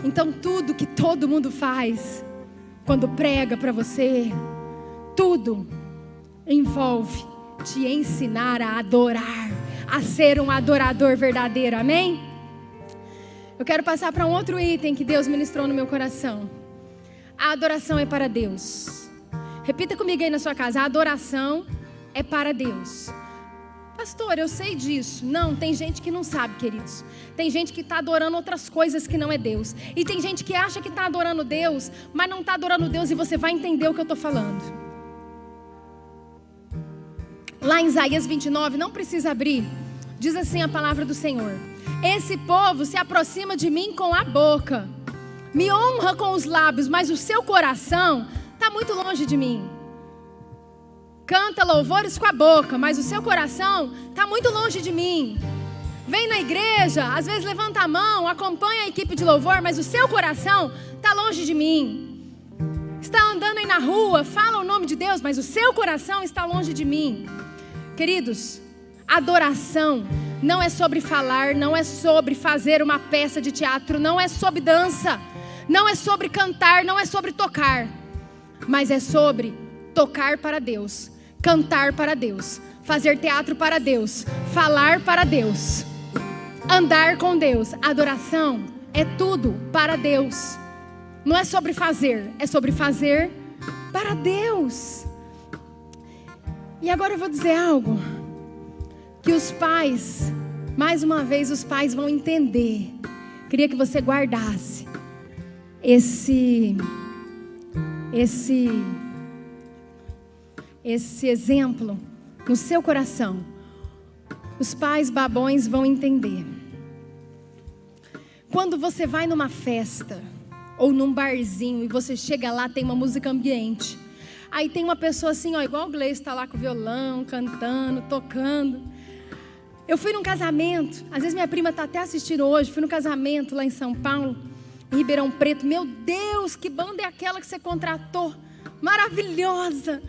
Então tudo que todo mundo faz quando prega para você, tudo envolve te ensinar a adorar, a ser um adorador verdadeiro, amém? Eu quero passar para um outro item que Deus ministrou no meu coração. A adoração é para Deus. Repita comigo aí na sua casa: a adoração é para Deus. Pastor, eu sei disso. Não, tem gente que não sabe, queridos. Tem gente que está adorando outras coisas que não é Deus. E tem gente que acha que está adorando Deus, mas não está adorando Deus, e você vai entender o que eu estou falando. Lá em Isaías 29, não precisa abrir, diz assim a palavra do Senhor: esse povo se aproxima de mim com a boca, me honra com os lábios, mas o seu coração está muito longe de mim. Canta louvores com a boca, mas o seu coração está muito longe de mim. Vem na igreja, às vezes levanta a mão, acompanha a equipe de louvor, mas o seu coração está longe de mim. Está andando aí na rua, fala o nome de Deus, mas o seu coração está longe de mim. Queridos, adoração não é sobre falar, não é sobre fazer uma peça de teatro, não é sobre dança, não é sobre cantar, não é sobre tocar, mas é sobre tocar para Deus, cantar para Deus, fazer teatro para Deus, falar para Deus, andar com Deus. Adoração é tudo para Deus. Não é sobre fazer, é sobre fazer para Deus. E agora eu vou dizer algo que os pais, mais uma vez os pais vão entender. Queria que você guardasse esse exemplo no seu coração. Os pais babões vão entender. Quando você vai numa festa ou num barzinho e você chega lá, tem uma música ambiente. Aí tem uma pessoa assim, ó, igual o Gleice, está lá com o violão, cantando, tocando. Eu fui num casamento, às vezes minha prima está até assistindo hoje, fui num casamento lá em São Paulo, em Ribeirão Preto. Meu Deus, que banda é aquela que você contratou? Maravilhosa!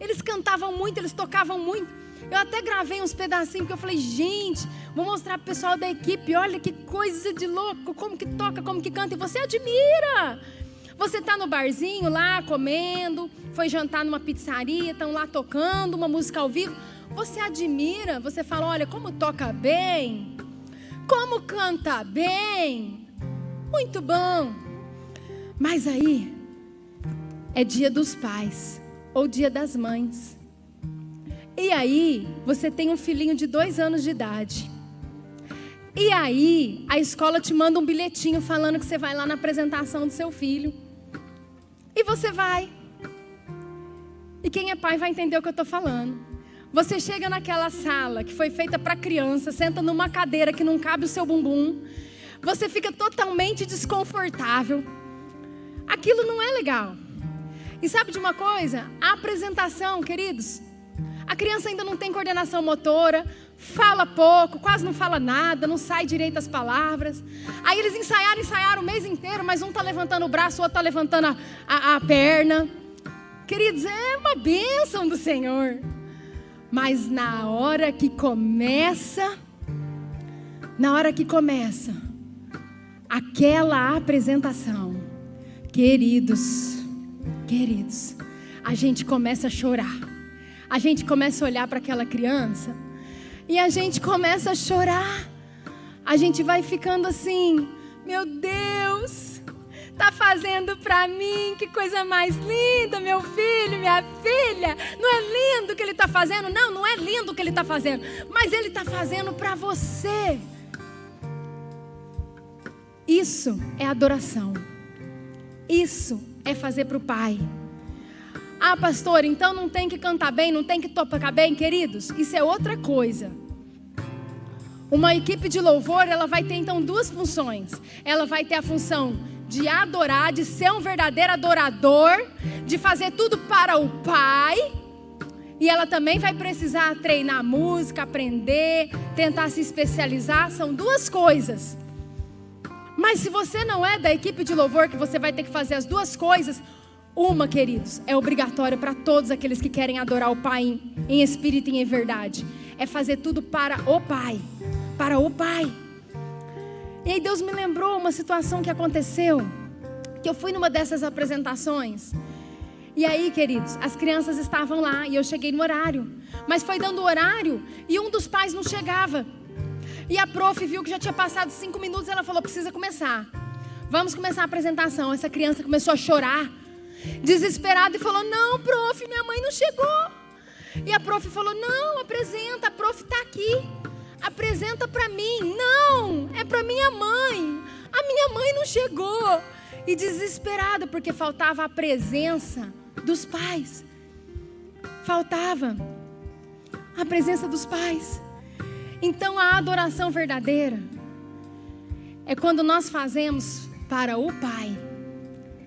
Eles cantavam muito, eles tocavam muito. Eu até gravei uns pedacinhos, porque eu falei, gente, vou mostrar pro pessoal da equipe, olha que coisa de louco, como que toca, como que canta, e você admira. Você está no barzinho lá, comendo, foi jantar numa pizzaria, estão lá tocando uma música ao vivo, você admira, você fala, olha, como toca bem, como canta bem, muito bom. Mas aí, é dia dos pais, ou dia das mães. E aí, você tem um filhinho de 2 anos de idade. E aí, a escola te manda um bilhetinho falando que você vai lá na apresentação do seu filho. E você vai. E quem é pai vai entender o que eu estou falando. Você chega naquela sala que foi feita para criança, senta numa cadeira que não cabe o seu bumbum, você fica totalmente desconfortável. Aquilo não é legal. E sabe de uma coisa? A apresentação, queridos, a criança ainda não tem coordenação motora, fala pouco, quase não fala nada, não sai direito as palavras. Aí eles ensaiaram o mês inteiro, mas um está levantando o braço, o outro está levantando a perna. Queridos, é uma bênção do Senhor. Mas na hora que começa aquela apresentação, queridos, a gente começa a chorar. A gente começa a olhar para aquela criança e a gente começa a chorar. A gente vai ficando assim, meu Deus, tá fazendo para mim, que coisa mais linda, meu filho, minha filha. Não é lindo o que ele está fazendo? Não é lindo o que ele está fazendo, mas ele está fazendo para você. Isso é adoração. Isso é fazer para o Pai. Ah, pastor, então não tem que cantar bem, não tem que tocar bem, queridos? Isso é outra coisa. Uma equipe de louvor, ela vai ter então duas funções. Ela vai ter a função de adorar, de ser um verdadeiro adorador, de fazer tudo para o Pai. E ela também vai precisar treinar música, aprender, tentar se especializar. São duas coisas. Mas se você não é da equipe de louvor, que você vai ter que fazer as duas coisas, uma, queridos, é obrigatória para todos aqueles que querem adorar o Pai em espírito e em verdade. É fazer tudo para o Pai. Para o Pai. E aí Deus me lembrou uma situação que aconteceu, que eu fui numa dessas apresentações. E aí, queridos, as crianças estavam lá e eu cheguei no horário. Mas foi dando o horário e um dos pais não chegava. E a prof viu que já tinha passado 5 minutos, ela falou, precisa começar. Vamos começar a apresentação. Essa criança começou a chorar, desesperada, e falou, não, prof, minha mãe não chegou. E a prof falou, não, apresenta, a prof está aqui. Apresenta para mim. Não, é para minha mãe. A minha mãe não chegou. E desesperada, porque faltava a presença dos pais. Faltava a presença dos pais. Então a adoração verdadeira é quando nós fazemos para o Pai.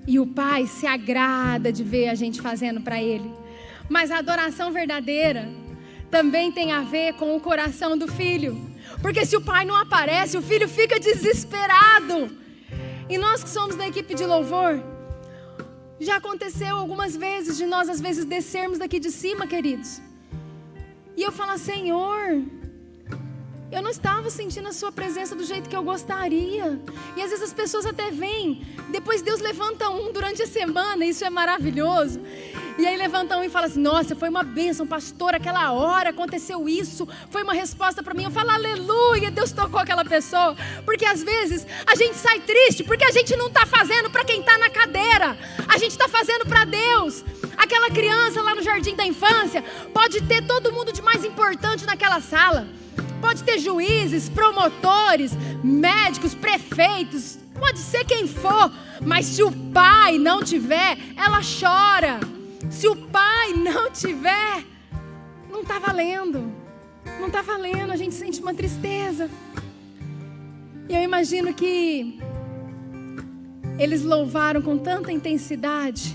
E o Pai se agrada de ver a gente fazendo para Ele. Mas a adoração verdadeira também tem a ver com o coração do filho. Porque se o pai não aparece, o filho fica desesperado. E nós que somos da equipe de louvor, já aconteceu algumas vezes de nós às vezes descermos daqui de cima, queridos. E eu falo, Senhor, eu não estava sentindo a sua presença do jeito que eu gostaria. E às vezes as pessoas até vêm, depois Deus levanta um durante a semana, isso é maravilhoso. E aí levanta um e fala assim, nossa, foi uma bênção, pastor, aquela hora aconteceu isso, foi uma resposta para mim. Eu falo, aleluia, Deus tocou aquela pessoa. Porque às vezes a gente sai triste, porque a gente não está fazendo para quem está na cadeira, a gente está fazendo para Deus. Aquela criança lá no jardim da infância, pode ter todo mundo de mais importante naquela sala. Pode ter juízes, promotores, médicos, prefeitos, pode ser quem for. Mas se o pai não tiver, ela chora. Se o pai não tiver, não está valendo. Não está valendo, a gente sente uma tristeza. E eu imagino que eles louvaram com tanta intensidade.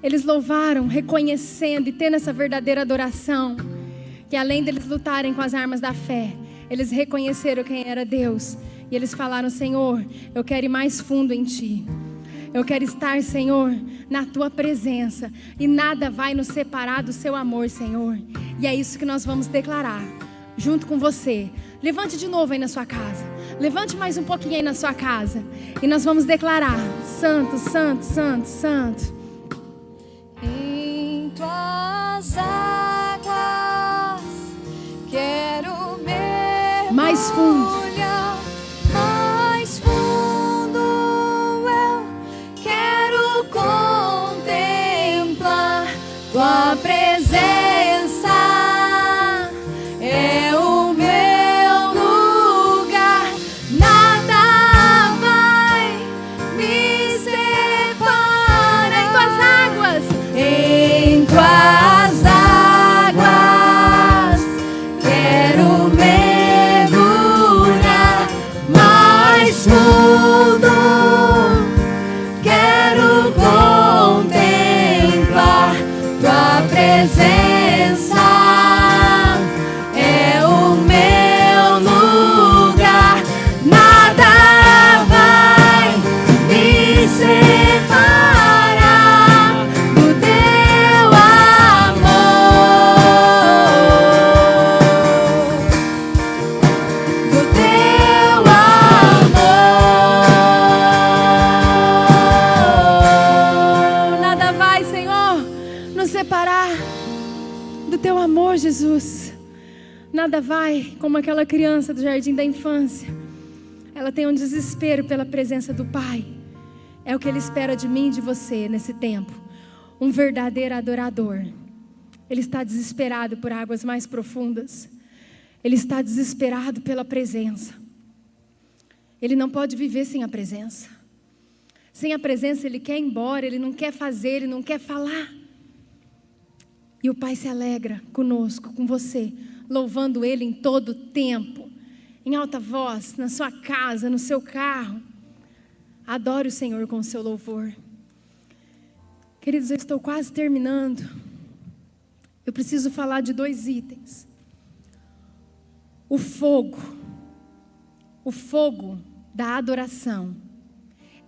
Eles louvaram reconhecendo e tendo essa verdadeira adoração, que além deles lutarem com as armas da fé, eles reconheceram quem era Deus. E eles falaram, Senhor, eu quero ir mais fundo em Ti. Eu quero estar, Senhor, na Tua presença. E nada vai nos separar do Seu amor, Senhor. E é isso que nós vamos declarar, junto com você. Levante de novo aí na sua casa. Levante mais um pouquinho aí na sua casa. E nós vamos declarar, Santo, Santo, Santo, Santo. Em Tuas águas quero mergulhar. Mais fundo. Mais fundo eu quero contemplar Tua presença. É o meu lugar. Nada vai me separar. Em Tuas águas. nada vai como aquela criança do jardim da infância. Ela tem um desespero pela presença do Pai. É o que Ele espera de mim e de você nesse tempo. Um verdadeiro adorador. Ele está desesperado por águas mais profundas. Ele está desesperado pela presença. Ele não pode viver sem a presença. Sem a presença ele quer ir embora, ele não quer fazer, ele não quer falar. E o Pai se alegra conosco, com você, louvando Ele em todo o tempo, em alta voz, na sua casa, no seu carro. Adore o Senhor com o seu louvor. Queridos, eu estou quase terminando. Eu preciso falar de 2 itens. O fogo da adoração,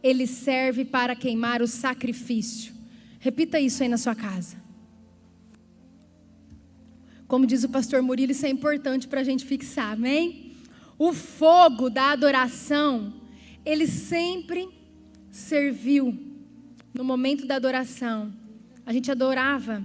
ele serve para queimar o sacrifício. Repita isso aí na sua casa. Como diz o pastor Murilo, isso é importante para a gente fixar, amém? O fogo da adoração, ele sempre serviu no momento da adoração. A gente adorava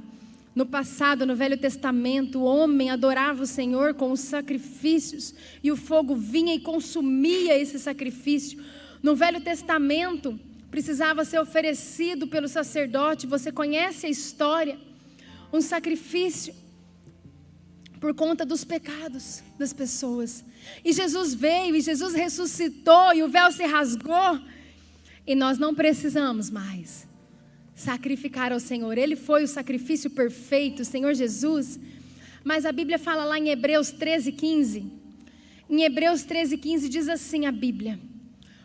no passado, no Velho Testamento, o homem adorava o Senhor com os sacrifícios e o fogo vinha e consumia esse sacrifício. No Velho Testamento, precisava ser oferecido pelo sacerdote, você conhece a história, um sacrifício por conta dos pecados das pessoas. E Jesus veio, e Jesus ressuscitou, e o véu se rasgou, e nós não precisamos mais sacrificar ao Senhor. Ele foi o sacrifício perfeito, o Senhor Jesus. Mas a Bíblia fala lá em Hebreus 13:15. Em Hebreus 13:15 diz assim a Bíblia: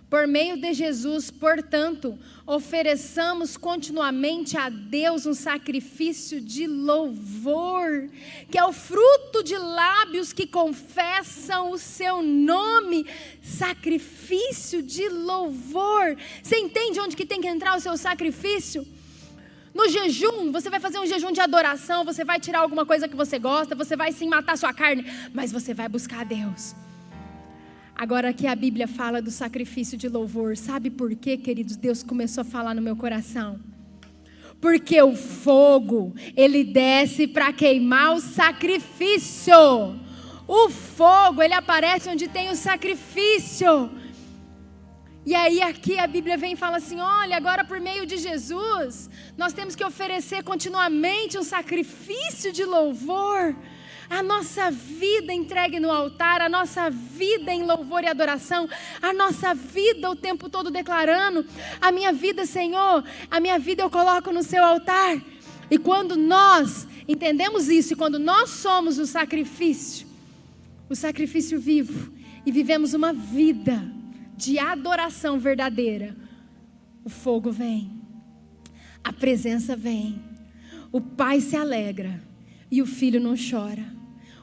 por meio de Jesus, portanto, ofereçamos continuamente a Deus um sacrifício de louvor, que é o fruto de lábios que confessam o seu nome. Sacrifício de louvor. Você entende onde que tem que entrar o seu sacrifício? No jejum, você vai fazer um jejum de adoração, você vai tirar alguma coisa que você gosta, você vai sim matar sua carne, mas você vai buscar a Deus. Agora aqui a Bíblia fala do sacrifício de louvor. Sabe por quê, queridos? Deus começou a falar no meu coração. Porque o fogo, ele desce para queimar o sacrifício. O fogo, ele aparece onde tem o sacrifício. E aí aqui a Bíblia vem e fala assim: olha, agora por meio de Jesus, nós temos que oferecer continuamente um sacrifício de louvor. A nossa vida entregue no altar, a nossa vida em louvor e adoração, a nossa vida o tempo todo declarando: a minha vida, Senhor, a minha vida eu coloco no seu altar. E quando nós entendemos isso, e quando nós somos o sacrifício vivo, e vivemos uma vida de adoração verdadeira, o fogo vem, a presença vem, o Pai se alegra e o Filho não chora.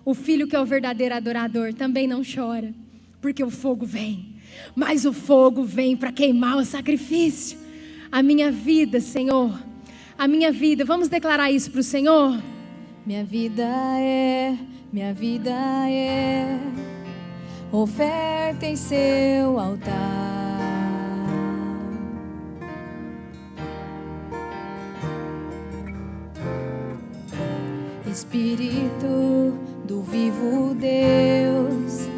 O Filho, que é o verdadeiro adorador, também não chora, porque o fogo vem, mas o fogo vem para queimar o sacrifício. A minha vida, Senhor, a minha vida, vamos declarar isso para o Senhor? Minha vida é oferta em seu altar. Espírito do vivo Deus,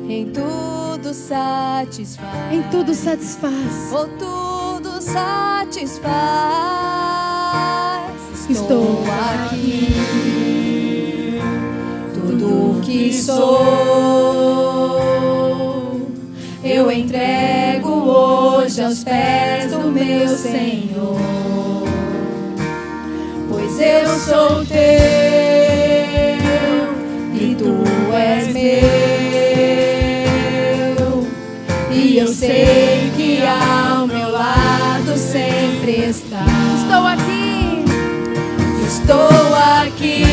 em tudo satisfaz. Em tudo satisfaz. Oh, tudo satisfaz. Estou aqui. Tudo que sou, eu entrego hoje aos pés do meu Senhor. Pois eu sou teu e tu és meu, e eu sei que ao meu lado sempre está. Estou aqui, estou aqui,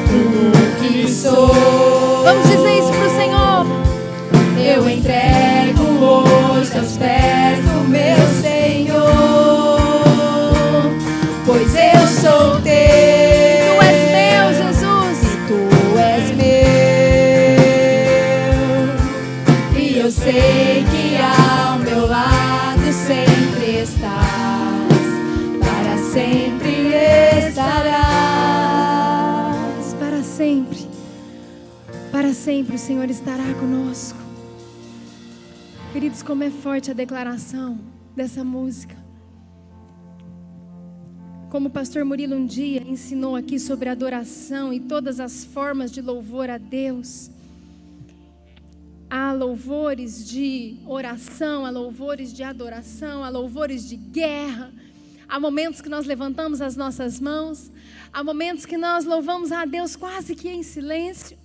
tudo que sou. Vamos dizer isso pro Senhor. Eu entrego hoje aos pés do meu Senhor, pois eu sou teu. Tu és meu, Jesus. E tu és meu, e eu sei que ao meu lado sempre estás, para sempre estarás. Para sempre. sempre o Senhor estará conosco. Queridos, como é forte a declaração dessa música. Como o pastor Murilo um dia ensinou aqui sobre adoração e todas as formas de louvor a Deus. Há louvores de oração, há louvores de adoração, há louvores de guerra. Há momentos que nós levantamos as nossas mãos, há momentos que nós louvamos a Deus quase que em silêncio.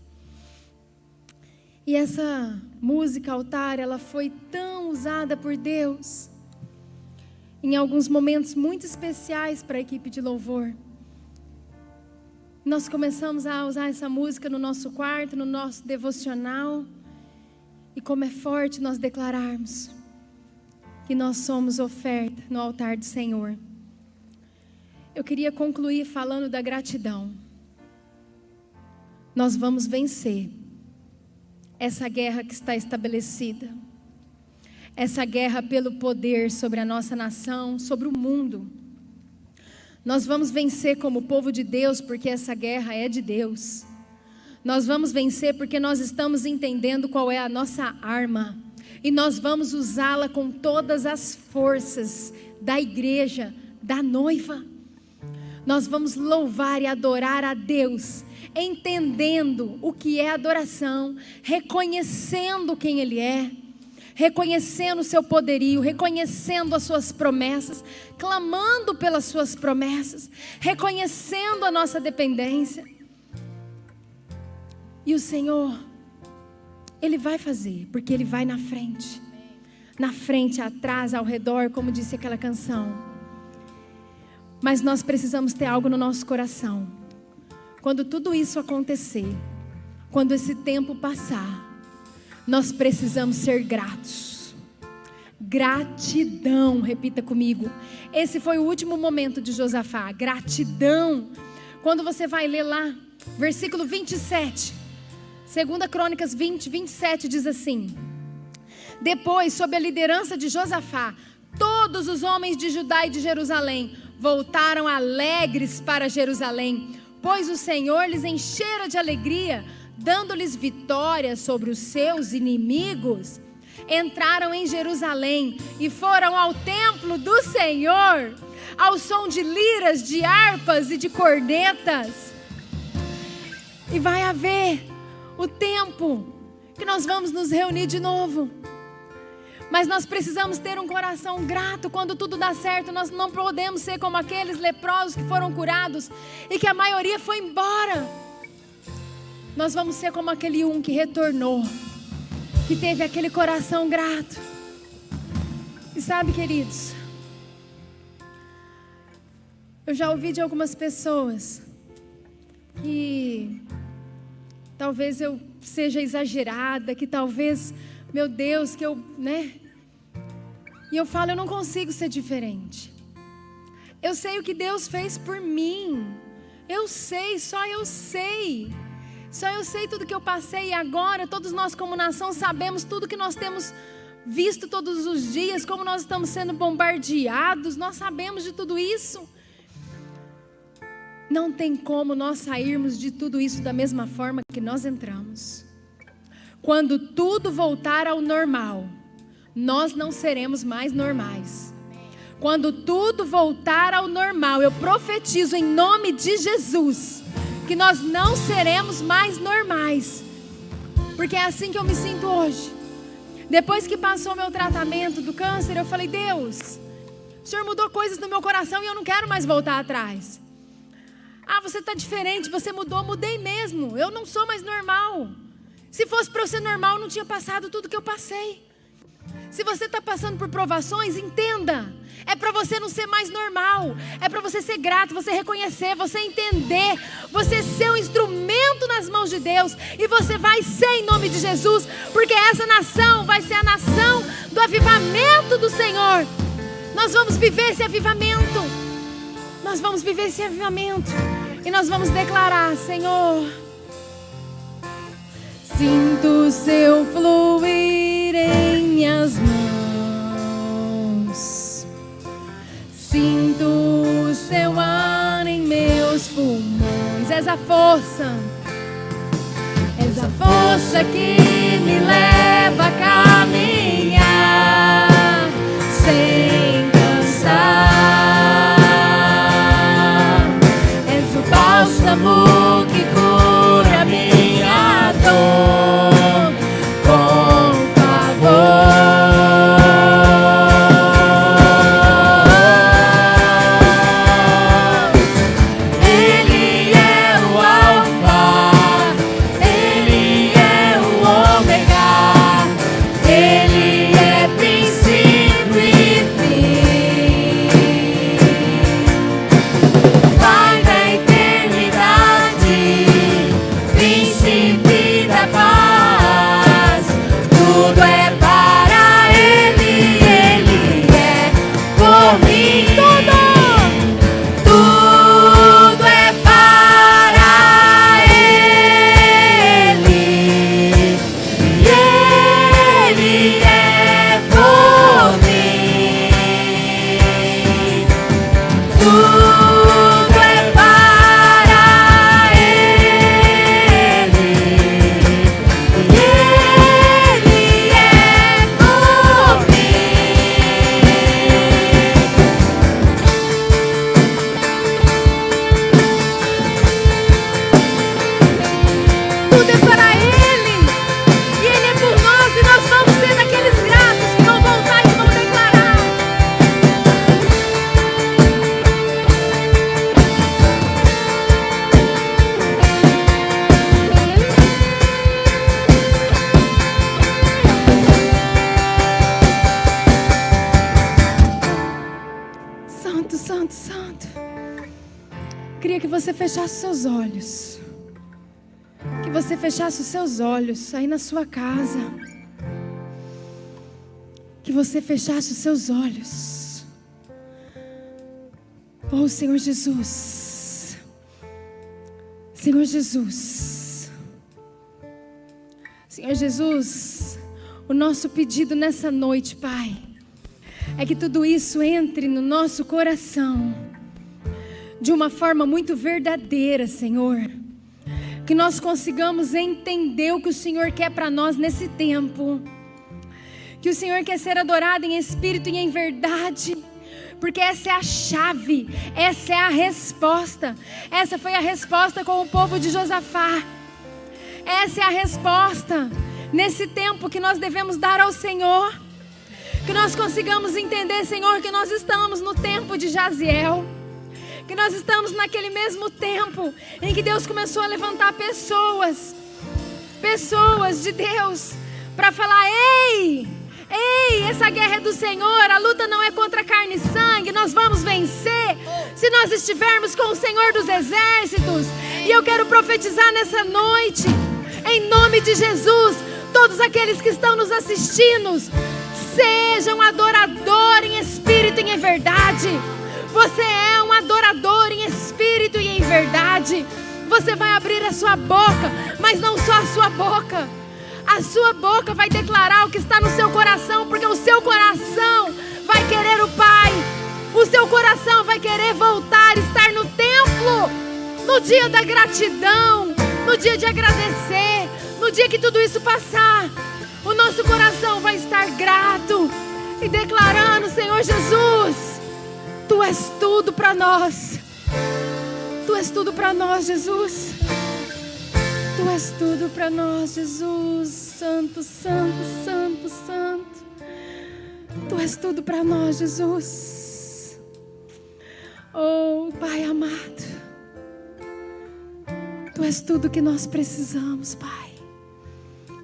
E essa música altar, ela foi tão usada por Deus em alguns momentos muito especiais para a equipe de louvor. Nós começamos a usar essa música no nosso quarto, no nosso devocional. E como é forte nós declararmos que nós somos oferta no altar do Senhor. Eu queria concluir falando da gratidão. Nós vamos vencer essa guerra que está estabelecida. Essa guerra pelo poder sobre a nossa nação, sobre o mundo. Nós vamos vencer como povo de Deus, porque essa guerra é de Deus. Nós vamos vencer porque nós estamos entendendo qual é a nossa arma. E nós vamos usá-la com todas as forças da igreja, da noiva. Nós vamos louvar e adorar a Deus, entendendo o que é adoração, reconhecendo quem Ele é, reconhecendo o seu poderio, reconhecendo as suas promessas, clamando pelas suas promessas, reconhecendo a nossa dependência. E o Senhor, Ele vai fazer, porque Ele vai na frente. Na frente, atrás, ao redor, como disse aquela canção. Mas nós precisamos ter algo no nosso coração. Quando tudo isso acontecer, quando esse tempo passar, nós precisamos ser gratos. Gratidão, repita comigo. Esse foi o último momento de Josafá, gratidão. Quando você vai ler lá, versículo 27, 2 Crônicas 20, 27 diz assim: depois, sob a liderança de Josafá, todos os homens de Judá e de Jerusalém voltaram alegres para Jerusalém, pois o Senhor lhes enchera de alegria, dando-lhes vitória sobre os seus inimigos. Entraram em Jerusalém e foram ao templo do Senhor, ao som de liras, de harpas e de cornetas. E vai haver o tempo que nós vamos nos reunir de novo. Mas nós precisamos ter um coração grato quando tudo dá certo. Nós não podemos ser como aqueles leprosos que foram curados e que a maioria foi embora. Nós vamos ser como aquele que retornou, que teve aquele coração grato. E sabe, queridos, eu já ouvi de algumas pessoas que talvez eu seja exagerada, que talvez, meu Deus, que eu, E eu falo, eu não consigo ser diferente. Eu sei o que Deus fez por mim. Eu sei, só eu sei. Só eu sei tudo que eu passei. E agora, todos nós como nação sabemos tudo que nós temos visto todos os dias, como nós estamos sendo bombardeados. Nós sabemos de tudo isso. Não tem como nós sairmos de tudo isso da mesma forma que nós entramos. Quando tudo voltar ao normal, nós não seremos mais normais. Quando tudo voltar ao normal, eu profetizo em nome de Jesus que nós não seremos mais normais. Porque é assim que eu me sinto hoje. Depois que passou meu tratamento do câncer, eu falei, Deus, o Senhor mudou coisas no meu coração e eu não quero mais voltar atrás. Ah, você está diferente, você mudou, mudei mesmo. Eu não sou mais normal. Se fosse para eu ser normal, eu não tinha passado tudo que eu passei. Se você está passando por provações, entenda. É para você não ser mais normal. É para você ser grato, você reconhecer, você entender. Você ser um instrumento nas mãos de Deus. E você vai ser em nome de Jesus. Porque essa nação vai ser a nação do avivamento do Senhor. Nós vamos viver esse avivamento. Nós vamos viver esse avivamento. E nós vamos declarar, Senhor, sinto o seu fluir em minhas mãos. Sinto o seu ar em meus pulmões. És a força. És a força que me leva a caminhar sem cansar. És o bálsamo que cura minha dor com favor. Ele é o Alfa, Ele é o Ômega, Ele é princípio e fim. Pai da eternidade, príncipe da paz, tudo é para Ele, Ele é por mim. Tudo é para Ele, e Ele é por mim. Tudo é para Ele, e Ele é por mim. Tudo é para Ele, e Ele é por nós, e nós vamos ser daqueles gratos que vão voltar e vão declarar. Santo, santo, santo. Queria que você fechasse seus olhos. Que você fechasse os seus olhos aí na sua casa. Que você fechasse os seus olhos. Oh, Senhor Jesus. Senhor Jesus. Senhor Jesus, o nosso pedido nessa noite, Pai, é que tudo isso entre no nosso coração de uma forma muito verdadeira, Senhor. Que nós consigamos entender o que o Senhor quer para nós nesse tempo. Que o Senhor quer ser adorado em espírito e em verdade. Porque essa é a chave, essa é a resposta. Essa foi a resposta com o povo de Josafá. Essa é a resposta nesse tempo que nós devemos dar ao Senhor. Que nós consigamos entender, Senhor, que nós estamos no tempo de Jaziel. Que nós estamos naquele mesmo tempo em que Deus começou a levantar pessoas de Deus, para falar: ei, essa guerra é do Senhor, a luta não é contra carne e sangue, nós vamos vencer se nós estivermos com o Senhor dos exércitos. E eu quero profetizar nessa noite, em nome de Jesus, todos aqueles que estão nos assistindo, sejam adoradores em espírito e em verdade. Você é um adorador em espírito e em verdade. Você vai abrir a sua boca, mas não só a sua boca. A sua boca vai declarar o que está no seu coração, porque o seu coração vai querer o Pai. O seu coração vai querer voltar, estar no templo, no dia da gratidão, no dia de agradecer, no dia que tudo isso passar. O nosso coração vai estar grato e declarando: Senhor Jesus, Tu és tudo para nós. Tu és tudo para nós, Jesus. Tu és tudo para nós, Jesus. Santo, santo, santo, santo. Tu és tudo para nós, Jesus. Oh, Pai amado, Tu és tudo que nós precisamos, Pai.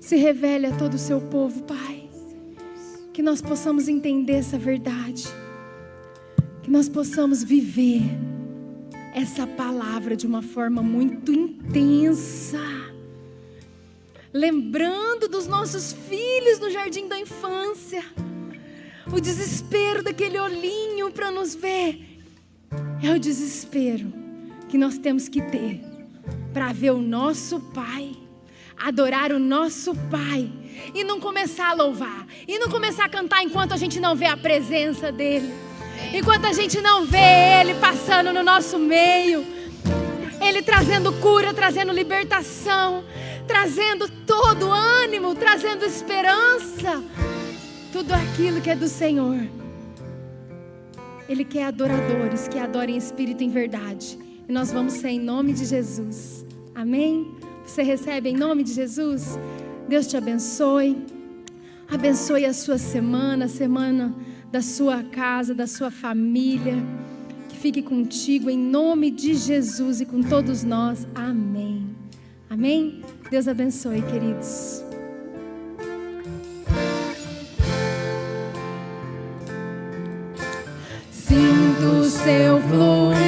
Se revele a todo o Seu povo, Pai. Que nós possamos entender essa verdade. Que nós possamos viver essa palavra de uma forma muito intensa. Lembrando dos nossos filhos no jardim da infância. O desespero daquele olhinho para nos ver. É o desespero que nós temos que ter para ver o nosso Pai, adorar o nosso Pai, e não começar a louvar, e não começar a cantar enquanto a gente não vê a presença dEle, enquanto a gente não vê Ele passando no nosso meio, Ele trazendo cura, trazendo libertação, trazendo todo ânimo, trazendo esperança, tudo aquilo que é do Senhor. Ele quer adoradores que adorem em espírito e em verdade. E nós vamos ser em nome de Jesus. Amém? Você recebe em nome de Jesus? Deus te abençoe. Abençoe a sua semana, a semana da sua casa, da sua família. Que fique contigo em nome de Jesus e com todos nós. Amém. Amém? Deus abençoe, queridos. Sinto o seu fluir.